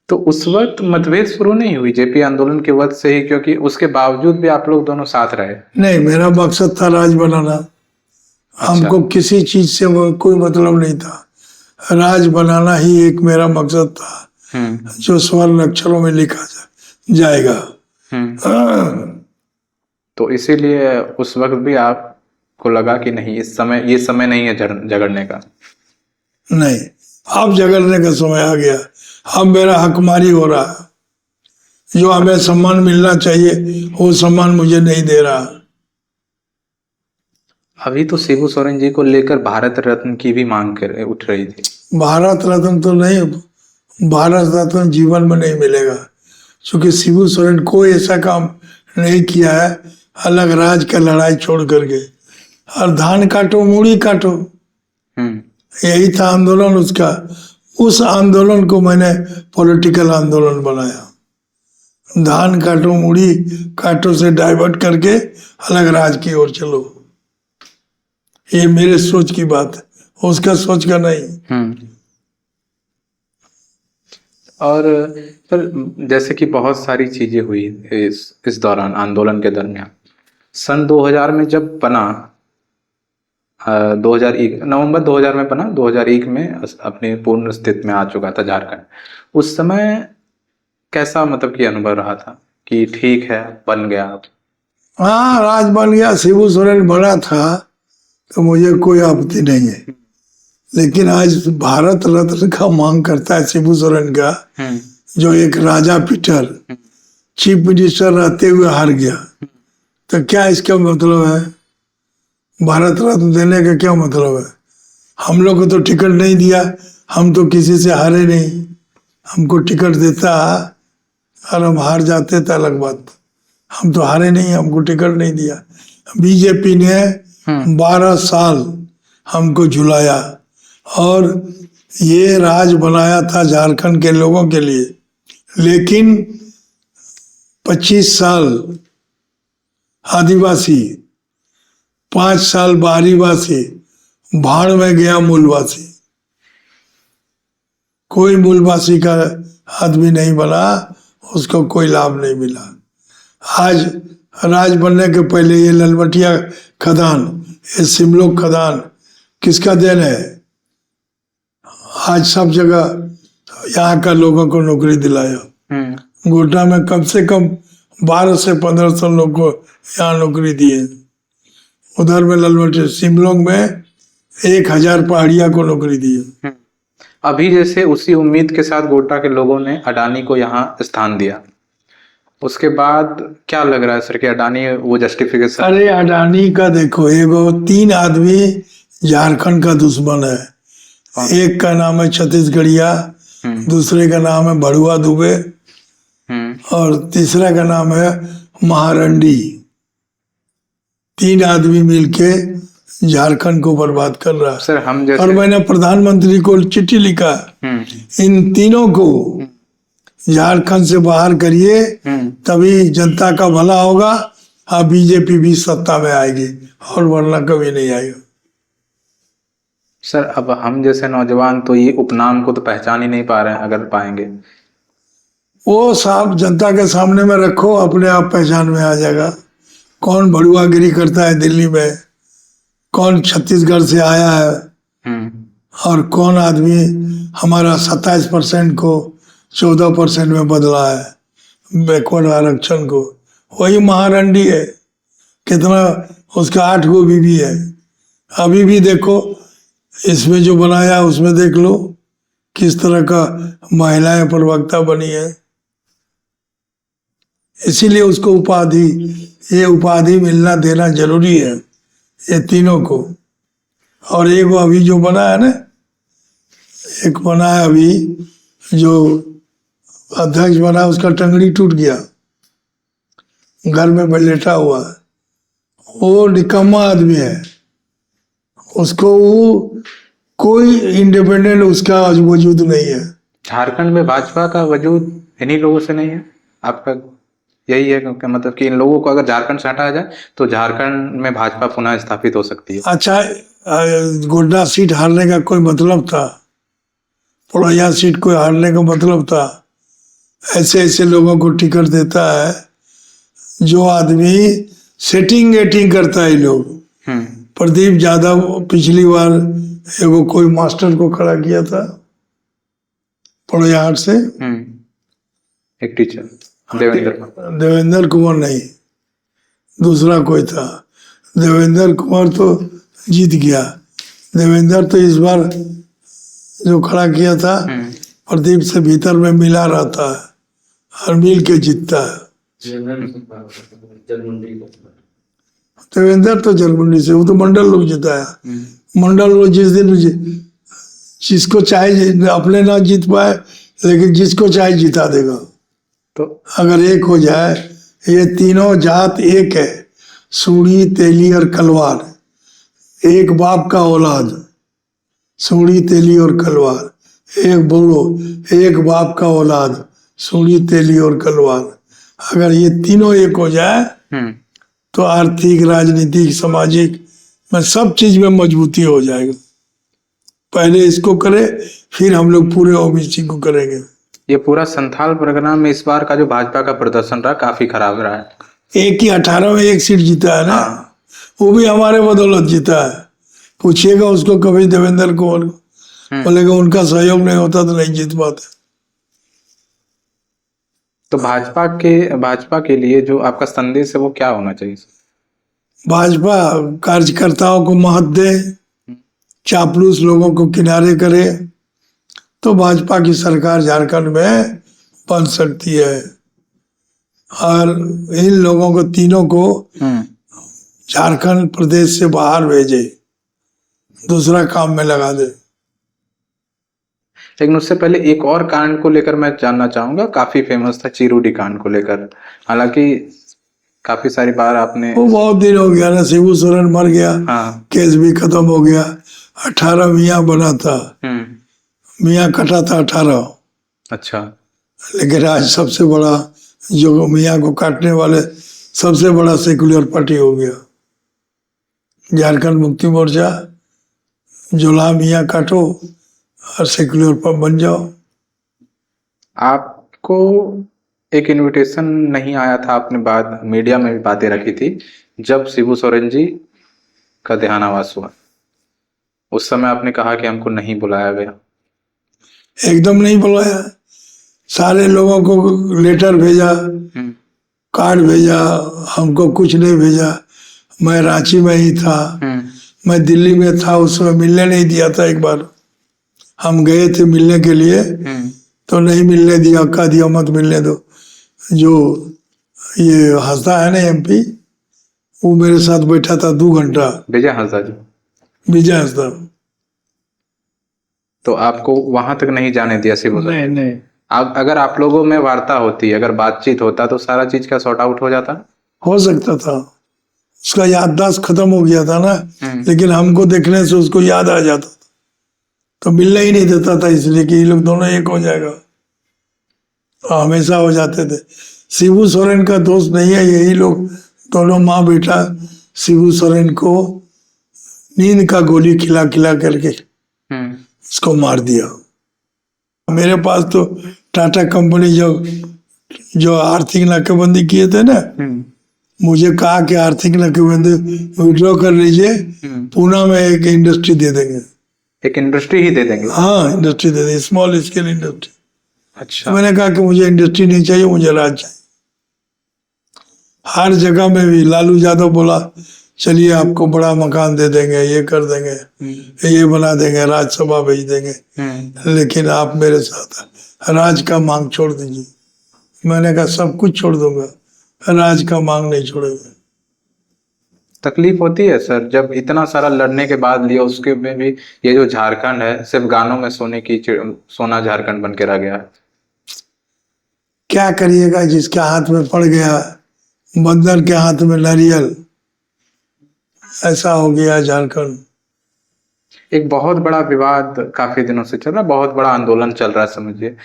Speaker 2: तो उस वक्त मतभेद शुरू नहीं हुई जेपी आंदोलन के वक्त से ही, क्योंकि उसके बावजूद भी आप लोग दोनों साथ रहे?
Speaker 1: नहीं, मेरा मकसद था राज बनाना।
Speaker 2: अच्छा।
Speaker 1: हमको किसी चीज से कोई मतलब नहीं था, राज बनाना ही एक मेरा मकसद था, जो स्वर्ण अक्षरों में लिखा जाएगा।
Speaker 2: तो इसीलिए उस वक्त भी आपको लगा कि नहीं, ये समय नहीं है झगड़ने का?
Speaker 1: नहीं, अब झगड़ने का समय आ गया। अब मेरा हकमारी हो रहा है, जो हमें सम्मान मिलना चाहिए वो सम्मान मुझे नहीं दे रहा।
Speaker 2: अभी तो शिबू सोरेन जी को लेकर भारत रत्न की भी मांग उठ रही थी।
Speaker 1: भारत रत्न तो नहीं, भारत रत्न जीवन में नहीं मिलेगा, क्योंकि शिबू सोरेन कोई ऐसा काम नहीं किया है अलग राज का लड़ाई छोड़ करके। और धान काटो मूड़ी काटो, यही था आंदोलन उसका। उस आंदोलन को मैंने पॉलिटिकल आंदोलन बनाया। धान काटो मूड़ी काटो से डाइवर्ट करके अलग राज की ओर चलो, ये मेरे सोच की बात है, उसका सोच का नहीं।
Speaker 2: और पर जैसे कि बहुत सारी चीजें हुई इस दौरान, आंदोलन के दरमियान। सन 2000 में जब बना, 2001 नवंबर 2000 में बना, 2001 में अपने पूर्ण अस्तित्व में आ चुका था झारखंड। उस समय कैसा मतलब कि अनुभव रहा था कि ठीक है बन गया?
Speaker 1: हाँ, राज बन गया, शिबू सोरेन बड़ा था तो मुझे कोई आपत्ति नहीं है। लेकिन आज भारत रत्न का मांग करता है शिबू सोरेन का, जो एक राजा पीटर चीफ मिनिस्टर रहते हुए हार गया। तो क्या इसका मतलब है? भारत रत्न देने का क्या मतलब है? हम लोग को तो टिकट नहीं दिया, हम तो किसी से हारे नहीं। हमको टिकट देता और हम हार जाते तो अलग बात, हम तो हारे नहीं, हमको टिकट नहीं दिया। बीजेपी ने 12 साल हमको झुलाया और ये राज बनाया था झारखंड के लोगों के लिए। लेकिन 25 साल आदिवासी, 5 साल बाहरीवासी, भाड़ में गया मूलवासी। कोई मूलवासी का आदमी नहीं बना, उसको कोई लाभ नहीं मिला। आज राज बनने के पहले ये ललमटिया खदान, ये सिमलोग खदान किसका देन है? आज सब जगह यहाँ का लोगों को नौकरी दिलाया। गोड्डा में कम से कम 12 से 1500 लोग को यहाँ नौकरी दिए। उधर में ललमटी शिमलोंग में 1000 पहाड़िया को नौकरी दी।
Speaker 2: अभी जैसे उसी उम्मीद के साथ गोड्डा के लोगों ने अडानी को यहाँ स्थान दिया, उसके बाद क्या लग रहा है सर कि अडानी वो जस्टिफिकेशन?
Speaker 1: अरे अडानी का देखो, एगो 3 आदमी झारखंड का दुश्मन है। एक का नाम है छत्तीसगढ़िया, दूसरे का नाम है भड़ुआ दुबे, और तीसरा का नाम है महारंडी। 3 आदमी मिलके झारखंड को बर्बाद कर रहा है
Speaker 2: सर। हम जैसे
Speaker 1: और मैंने प्रधानमंत्री को चिट्ठी लिखा, इन तीनों को झारखंड से बाहर करिए, तभी जनता का भला होगा और बीजेपी भी सत्ता में आएगी, और वरना कभी नहीं आएगा।
Speaker 2: सर अब हम जैसे नौजवान तो ये उपनाम को तो पहचान ही नहीं पा रहे हैं, अगर पाएंगे
Speaker 1: वो साहब जनता के सामने में रखो, अपने आप पहचान में आ जाएगा। कौन भड़ुआगिरी करता है दिल्ली में, कौन छत्तीसगढ़ से आया है, और कौन आदमी हमारा 27% को 14% में बदला है बैकवर्ड आरक्षण को। वही महारंडी है। कितना उसका 8 गो बीवी है। अभी भी देखो इसमें जो बनाया उसमें देख लो किस तरह का महिलाएं प्रवक्ता बनी है। इसीलिए उसको ये उपाधि मिलना देना जरूरी है, ये तीनों को। और एक वो अभी जो बना है ना, एक बना है अभी जो अध्यक्ष बना, उसका टंगड़ी टूट गया, घर में लेटा हुआ है। वो निकम्मा आदमी है। उसको कोई इंडिपेंडेंट उसका वजूद नहीं है।
Speaker 2: झारखंड में भाजपा का वजूद इन्हीं लोगों से नहीं है, आपका यही है? क्योंकि मतलब कि इन लोगों को अगर झारखंड से हटाया जाए तो झारखंड में भाजपा पुनः स्थापित हो सकती है।
Speaker 1: अच्छा, गोड्डा सीट हारने का कोई मतलब था? पुरैया सीट को हारने का मतलब था? ऐसे ऐसे लोगों को टिकट देता है जो आदमी सेटिंग गेटिंग करता है। लोग प्रदीप यादव पिछली बार एगो कोई मास्टर को खड़ा किया था पुरैया से,
Speaker 2: एक टीचर
Speaker 1: देवेंद्र कुमार नहीं, दूसरा कोई था। देवेंद्र कुमार तो जीत गया। देवेंद्र तो इस बार जो खड़ा किया था प्रदीप से भीतर में मिला रहता है और मिल के जीतता है। देवेंद्र तो जलमुंडी से, वो तो मंडल लोग जिताया। मंडल लोग जिस दिन जिसको चाहे अपने ना जीत पाए, लेकिन जिसको चाहे जिता देगा। तो अगर एक हो जाए, ये तीनों जात एक है, सूढ़ी तेली और कलवार, एक बाप का औलाद, सूढ़ी तेली और कलवार। एक बोलो, एक बाप का औलाद, सूढ़ी तेली और कलवार। अगर ये तीनों एक हो जाए तो आर्थिक, राजनीतिक, सामाजिक में सब चीज में मजबूती हो जाएगा। पहले इसको करे, फिर हम लोग पूरे ओबीसी को करेंगे।
Speaker 2: ये पूरा संथाल परगना में इस बार का जो भाजपा का प्रदर्शन रहा काफी खराब रहा है।
Speaker 1: एक ही 18 में 1 सीट जीता है ना, वो भी हमारे बदौलत जीता है। पूछिएगा उसको कभी देवेंद्र कुमार को, बोलेगा उनका सहयोग नहीं होता तो नहीं जीत पाते।
Speaker 2: तो भाजपा के लिए जो आपका संदेश है वो क्या होना चाहिए?
Speaker 1: भाजपा कार्यकर्ताओं को महत्व दे, चापलूस लोगों को किनारे करे, तो भाजपा की सरकार झारखंड में बन सकती है। और इन लोगों को, तीनों को झारखंड प्रदेश से बाहर भेजे, दूसरा काम में लगा दे।
Speaker 2: लेकिन उससे पहले एक और कांड को लेकर मैं जानना चाहूंगा, काफी फेमस था चिरूडी कांड को लेकर। हालांकि काफी सारी बार आपने,
Speaker 1: वो बहुत दिन हो गया ना, शिबू सोरेन मर गया, केस भी खत्म हो गया। 18 मियाँ बना था, मियाँ कटा था 18।
Speaker 2: अच्छा।
Speaker 1: लेकिन आज सबसे बड़ा जो मियाँ को काटने वाले सबसे बड़ा सेकुलर पार्टी हो गया झारखंड मुक्ति मोर्चा। जोला मियाँ काटो और सेकुलर पर बन जाओ।
Speaker 2: आपको एक इनविटेशन नहीं आया था? आपने बाद मीडिया में भी बातें रखी थी जब शिबू सोरेन जी का देहांत हुआ, उस समय आपने कहा कि हमको नहीं बुलाया गया।
Speaker 1: एकदम नहीं बुलाया। सारे लोगों को लेटर भेजा, कार्ड भेजा, हमको कुछ नहीं भेजा। मैं रांची में ही था, मैं दिल्ली में था, उसमें मिलने नहीं दिया था। एक बार हम गए थे मिलने के लिए तो नहीं मिलने दिया, कह दिया मत मिलने दो। जो ये हंसदा है ना एमपी, वो मेरे साथ बैठा था 2 घंटा,
Speaker 2: विजय हांसदा जी।
Speaker 1: विजय हंसदा।
Speaker 2: तो आपको वहां तक नहीं जाने दिया शिबू सोरेन?
Speaker 1: नहीं नहीं,
Speaker 2: अगर आप लोगों में वार्ता होती, अगर बातचीत होता तो सारा चीज का सॉर्ट आउट हो जाता।
Speaker 1: हो सकता था। उसका याददाश्त खत्म हो गया था ना, लेकिन हमको देखने से उसको याद आ जाता था, तो मिलना ही नहीं देता था, इसलिए कि ये लोग दोनों एक हो जाएगा। तो हमेशा हो जाते थे। शिबू सोरेन का दोस्त नहीं है, यही लोग दोनों माँ बेटा शिबू सोरेन को नींद का गोली खिला खिला करके उसको मार दिया। मेरे पास तो टाटा कंपनी जो आर्थिक नाकेबंदी किए थे ना, मुझे कहा कि आर्थिक नाकेबंदी विड्रॉ कर लीजिए, पूना में एक इंडस्ट्री दे देंगे।
Speaker 2: एक इंडस्ट्री ही दे देंगे?
Speaker 1: हाँ, इंडस्ट्री दे देंगे, स्मॉल स्केल इंडस्ट्री।
Speaker 2: अच्छा।
Speaker 1: मैंने कहा कि मुझे इंडस्ट्री नहीं चाहिए, मुझे राज चाहिए। हर जगह में भी लालू यादव बोला चलिए आपको बड़ा मकान दे देंगे, ये कर देंगे, ये बना देंगे, राज्यसभा भेज देंगे, लेकिन आप मेरे साथ राज का मांग छोड़ दीजिए। मैंने कहा सब कुछ छोड़ दूंगा, राज का मांग नहीं छोड़ेगा।
Speaker 2: तकलीफ होती है सर जब इतना सारा लड़ने के बाद लिया, उसके में भी ये जो झारखंड है सिर्फ गानों में सोना झारखंड बन के रह गया।
Speaker 1: क्या करिएगा, जिसके हाथ में पड़ गया, बंदर के हाथ में नारियल, ऐसा हो गया झारखंड।
Speaker 2: एक बहुत बड़ा विवाद काफी दिनों से चल रहा है, बहुत बड़ा आंदोलन चल रहा है, समझिए।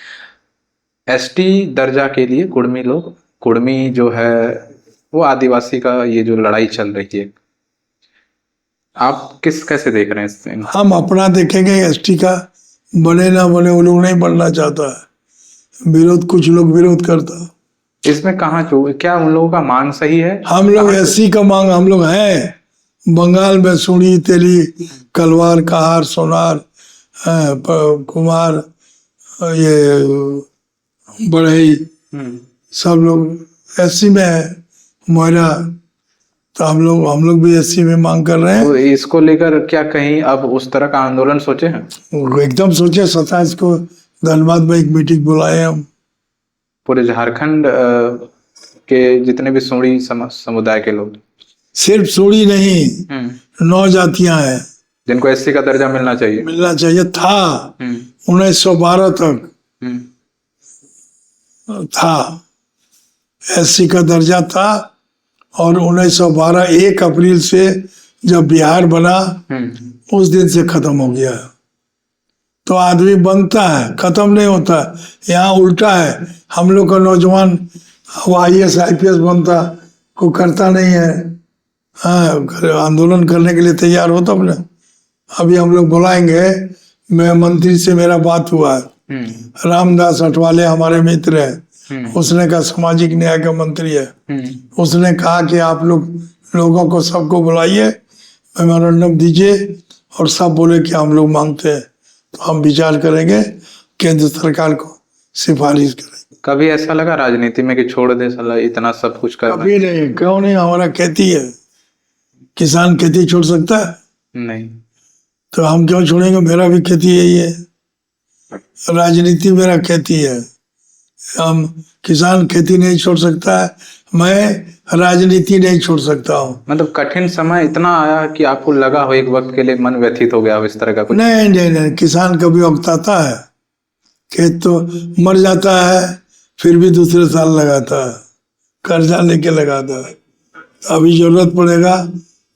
Speaker 2: एसटी दर्जा के लिए कुर्मी जो है वो आदिवासी का ये जो लड़ाई चल रही है, आप कैसे देख रहे हैं इससे?
Speaker 1: हम अपना देखेंगे, एसटी का बने ना बने, वो लोग नहीं बनना चाहता है, विरोध कुछ लोग विरोध करता।
Speaker 2: इसमें कहाँ क्या उन लोगों का मांग सही है?
Speaker 1: हम लोग एससी का मांग, हम लोग हैं बंगाल में सुनी, तेली, कलवार, कहार, सोनार, कुमार, ये बढ़ई, सब लोग एससी में है, मोहरा। तो हम लोग भी एससी में मांग कर रहे हैं।
Speaker 2: तो इसको लेकर क्या कहीं अब उस तरह का आंदोलन सोचे हैं?
Speaker 1: एकदम सोचे। 27 को धनबाद में एक मीटिंग बुलाए हम।
Speaker 2: पूरे झारखंड के जितने भी सोड़ी समुदाय के लोग?
Speaker 1: सिर्फ सोड़ी नहीं, 9 जातियां हैं
Speaker 2: जिनको एससी का दर्जा मिलना चाहिए
Speaker 1: था। 1912 तक था, एससी का दर्जा था, और 1912 1 अप्रैल से जब बिहार बना उस दिन से खत्म हो गया। तो आदमी बनता है, खत्म नहीं होता। यहाँ उल्टा है, हम लोग का नौजवान IAS IPS बनता, कोई करता नहीं है। हाँ, आंदोलन करने के लिए तैयार हो तब ना। अभी हम लोग बुलाएंगे, मैं मंत्री से मेरा बात हुआ है, रामदास अठवाले हमारे मित्र है, उसने कहा सामाजिक न्याय का मंत्री है, उसने कहा कि आप लोगों को सबको बुलाइए, मेमोरेंडम दीजिए, और सब बोले कि हम लोग मांगते हैं, तो हम विचार करेंगे, केंद्र सरकार को सिफारिश करेंगे।
Speaker 2: कभी ऐसा लगा राजनीति में कि छोड़ दे साला, इतना सब कुछ कर?
Speaker 1: कभी नहीं। क्यों नहीं, हमारा खेती है, किसान खेती छोड़ सकता है?
Speaker 2: नहीं।
Speaker 1: तो हम क्यों छोड़ेंगे? मेरा भी खेती यही है, राजनीति मेरा खेती है। हम किसान खेती नहीं छोड़ सकता है, मैं राजनीति नहीं छोड़ सकता हूँ।
Speaker 2: मतलब कठिन समय इतना आया कि आपको लगा हो एक वक्त के लिए मन व्यथित हो गया हो इस तरह का कुछ?
Speaker 1: नहीं, किसान कभी उगताता है, खेत तो मर जाता है, फिर भी दूसरे साल लगाता है, कर्जा लेके लगाता है। अभी जरूरत पड़ेगा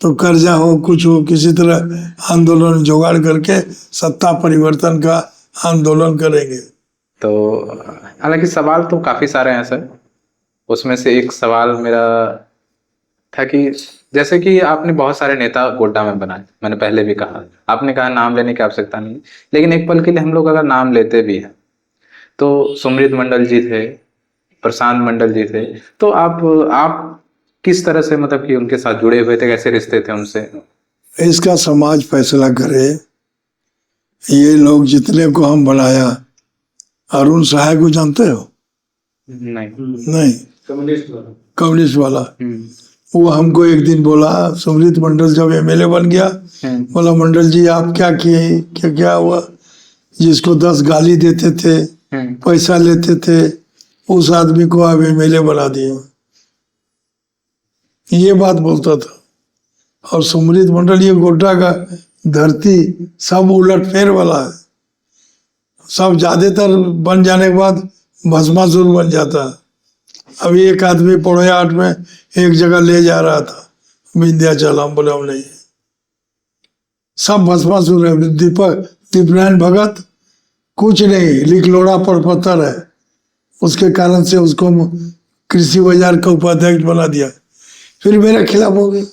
Speaker 1: तो कर्जा हो, कुछ हो, किसी तरह आंदोलन जुगाड़ करके सत्ता परिवर्तन का आंदोलन करेंगे।
Speaker 2: तो हालांकि सवाल तो काफी सारे हैं सर, उसमें से एक सवाल मेरा था कि जैसे कि आपने बहुत सारे नेता गोड्डा में बनाए, मैंने पहले भी कहा, आपने कहा नाम लेने की आवश्यकता नहीं, लेकिन एक पल के लिए हम लोग अगर नाम लेते भी हैं तो सुमृत मंडल जी थे, प्रशांत मंडल जी थे, तो आप किस तरह से मतलब कि उनके साथ जुड़े हुए थे, कैसे रिश्ते थे उनसे?
Speaker 1: इसका समाज फैसला करे। ये लोग जितने को हम बनाया अरुण सहाय को जानते हो?
Speaker 2: नहीं।
Speaker 1: नहीं, कम्युनिस्ट वाला। वो हमको एक दिन बोला, सुमृत मंडल जब एमएलए बन गया, बोला मंडल जी आप क्या किए, क्या क्या हुआ? जिसको 10 गाली देते थे, पैसा लेते थे, उस आदमी को आप एमएलए बना दिए। ये बात बोलता था। और सुमृत मंडल ये गोड्डा का धरती सब उलट फेर वाला है। सब ज्यादातर बन जाने के बाद भस्मासुर बन जाता है। अभी एक आदमी पौड़े 8 में एक जगह ले जा रहा था विंध्याचल, हम बोले हम नहीं, सब भस्मासुर है। दीपनारायण भगत कुछ नहीं, लिखलोड़ा पर पत्थर है। उसके कारण से उसको कृषि बाजार का उपाध्यक्ष बना दिया। फिर मेरे खिलाफ हो गए,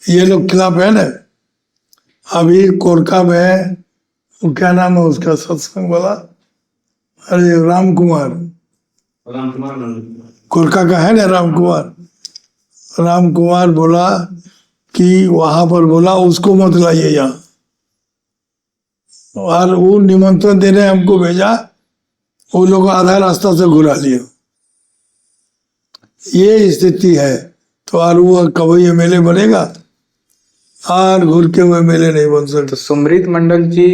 Speaker 1: ये लोग खिलाफ है ना। अभी कोरका में वो क्या नाम है उसका सत्संग वाला, अरे राम कुमार कोरका का है ना, राम कुमार बोला कि वहां पर बोला उसको मत लाइए यहाँ, और वो निमंत्रण देने हमको भेजा, वो लोग आधा रास्ता से घुरा लिया। ये स्थिति है। तो और वो कभी एमएलए बनेगा, और घूर के वो एमएलए नहीं बन सकता।
Speaker 2: तो सुमृत मंडल जी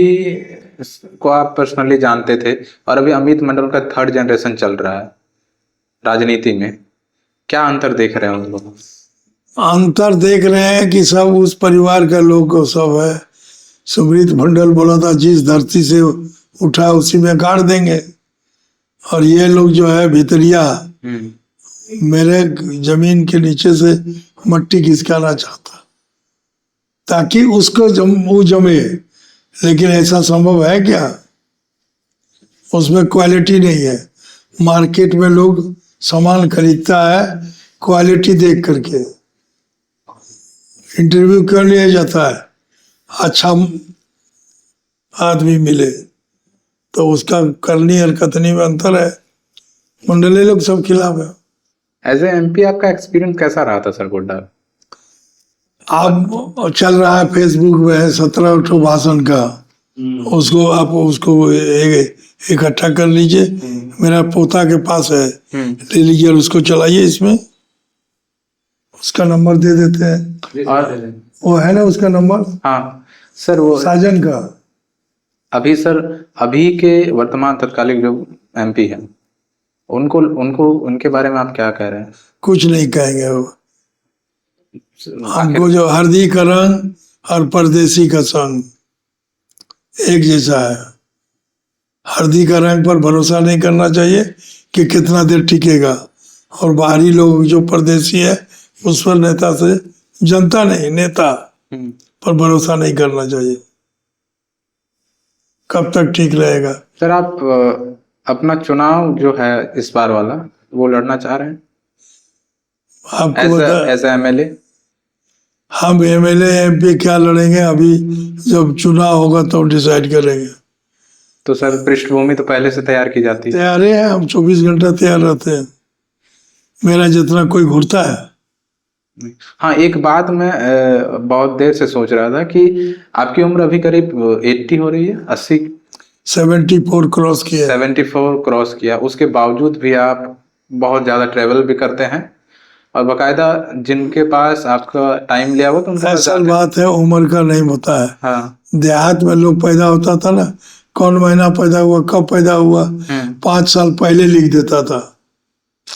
Speaker 2: को आप पर्सनली जानते थे, और अभी अमित मंडल का 3rd जनरेशन चल रहा है राजनीति में, क्या अंतर देख रहे हैं उन लोग?
Speaker 1: अंतर देख रहे हैं कि सब उस परिवार का लोग को सब है। सुमृत मंडल बोला था जिस धरती से उठा उसी में गाड़ देंगे, और ये लोग जो है भितरिया मेरे जमीन के नीचे से मट्टी खिसकाना चाहता ताकि उसको वो जमे। लेकिन ऐसा संभव है क्या? उसमें क्वालिटी नहीं है। मार्केट में लोग सामान खरीदता है क्वालिटी देख करके, इंटरव्यू कर लिया जाता है, अच्छा आदमी मिले तो उसका करनी और कथनी में अंतर है। मंडले लोग सब खिलाफ है।
Speaker 2: एज ए एमपी आपका एक्सपीरियंस कैसा रहा था सर गोड्डा?
Speaker 1: आप चल रहा है फेसबुक में 17 भाषण का, उसको आप उसको इकट्ठा कर लीजिए। मेरा पोता के पास है, ले लीजिए और उसको चलाइए। इसमें उसका नंबर दे देते हैं,
Speaker 2: और
Speaker 1: वो है ना उसका नंबर।
Speaker 2: हाँ सर, वो
Speaker 1: साजन का।
Speaker 2: अभी सर, अभी के वर्तमान तत्कालिक जो एमपी है, उनको उनके बारे में आप क्या कह रहे हैं?
Speaker 1: कुछ नहीं कहेंगे वो। हमको जो हरदी का रंग और परदेसी का संग एक जैसा है। हरदी का रंग पर भरोसा नहीं करना चाहिए कि कितना देर टिकेगा, और बाहरी लोग जो परदेसी है उस पर नेता से, जनता नहीं नेता पर भरोसा नहीं करना चाहिए। कब तक ठीक रहेगा?
Speaker 2: सर आप अपना चुनाव जो है इस बार वाला वो लड़ना चाह रहे हैं
Speaker 1: आपको
Speaker 2: एज एमएलए?
Speaker 1: हम एमएलए एमपी क्या लड़ेंगे, अभी जब चुनाव होगा तो डिसाइड करेंगे।
Speaker 2: तो सर पृष्ठभूमि तो पहले से तैयार की जाती है।
Speaker 1: तैयार है, हम 24 घंटा तैयार रहते हैं। मेरा जितना कोई घुरता है।
Speaker 2: हाँ, एक बात मैं बहुत देर से सोच रहा था कि आपकी उम्र अभी करीब 80 हो रही है, 80?
Speaker 1: 74 क्रॉस किया।
Speaker 2: 74 क्रॉस किया, उसके बावजूद भी आप बहुत ज्यादा ट्रेवल भी करते हैं, और बकायदा जिनके पास आपका टाइम लिया हुआ तो उनका
Speaker 1: असल बात है, उम्र का नहीं होता है।
Speaker 2: हाँ।
Speaker 1: देहात में लोग पैदा होता था ना, कौन महीना पैदा हुआ, कब पैदा हुआ, 5 साल पहले लिख देता था।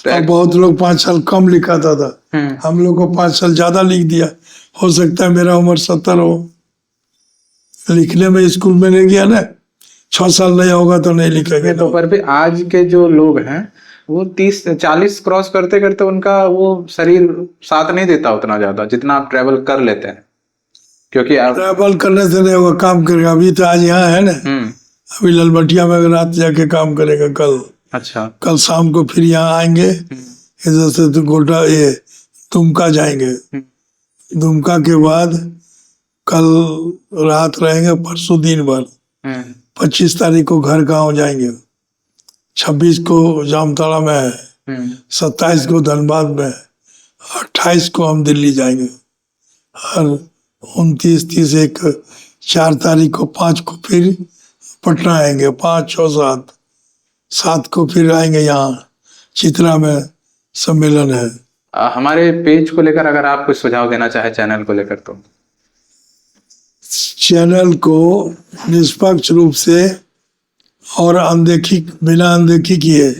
Speaker 1: और बहुत लोग 5 साल कम लिखाता था। हम लोग को 5 साल ज्यादा लिख दिया। हो सकता है मेरा उम्र 70 हो। लिखने में स्कूल में नहीं गया ना, 6 साल नहीं होगा तो नहीं लिखेंगे।
Speaker 2: तो पर भी आज के जो लोग हैं वो 30-40 क्रॉस करते करते उनका वो शरीर साथ नहीं देता उतना ज्यादा जितना आप ट्रेवल कर लेते हैं, क्योंकि आप
Speaker 1: ट्रेवल करने से नहीं होगा, काम करेगा। अभी तो आज यहाँ है ना, अभी ललमटिया में रात जाके काम करेगा कल।
Speaker 2: अच्छा।
Speaker 1: कल शाम को फिर यहाँ आएंगे, इधर से तो गोड्डा ये दुमका जाएंगे। दुमका के बाद कल रात रहेंगे, परसों दिन भर। 25 तारीख को घर गांव जाएंगे, 26 को जामताड़ा में है, 27 को धनबाद में, 28 को हम दिल्ली जाएंगे, और 29, 30, 1, 4 तारीख को 5 को फिर पटना आएंगे। 5, 6, 7 7 को फिर आएंगे, यहाँ चित्रा में सम्मेलन है।
Speaker 2: हमारे पेज को लेकर अगर आप कुछ सुझाव देना चाहे चैनल को लेकर तो।
Speaker 1: चैनल को निष्पक्ष रूप से और बिना अनदेखी किए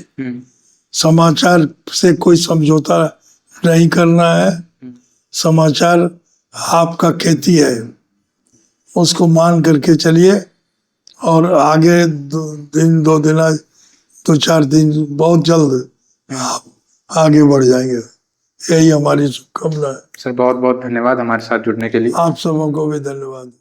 Speaker 1: समाचार से कोई समझौता नहीं करना है। समाचार आपका खेती है, उसको मान करके चलिए और आगे 2-4 दिन बहुत जल्द आप आगे बढ़ जाएंगे। यही हमारी शुभकामना है।
Speaker 2: सर बहुत बहुत धन्यवाद हमारे साथ जुड़ने के लिए।
Speaker 1: आप सबों को भी धन्यवाद।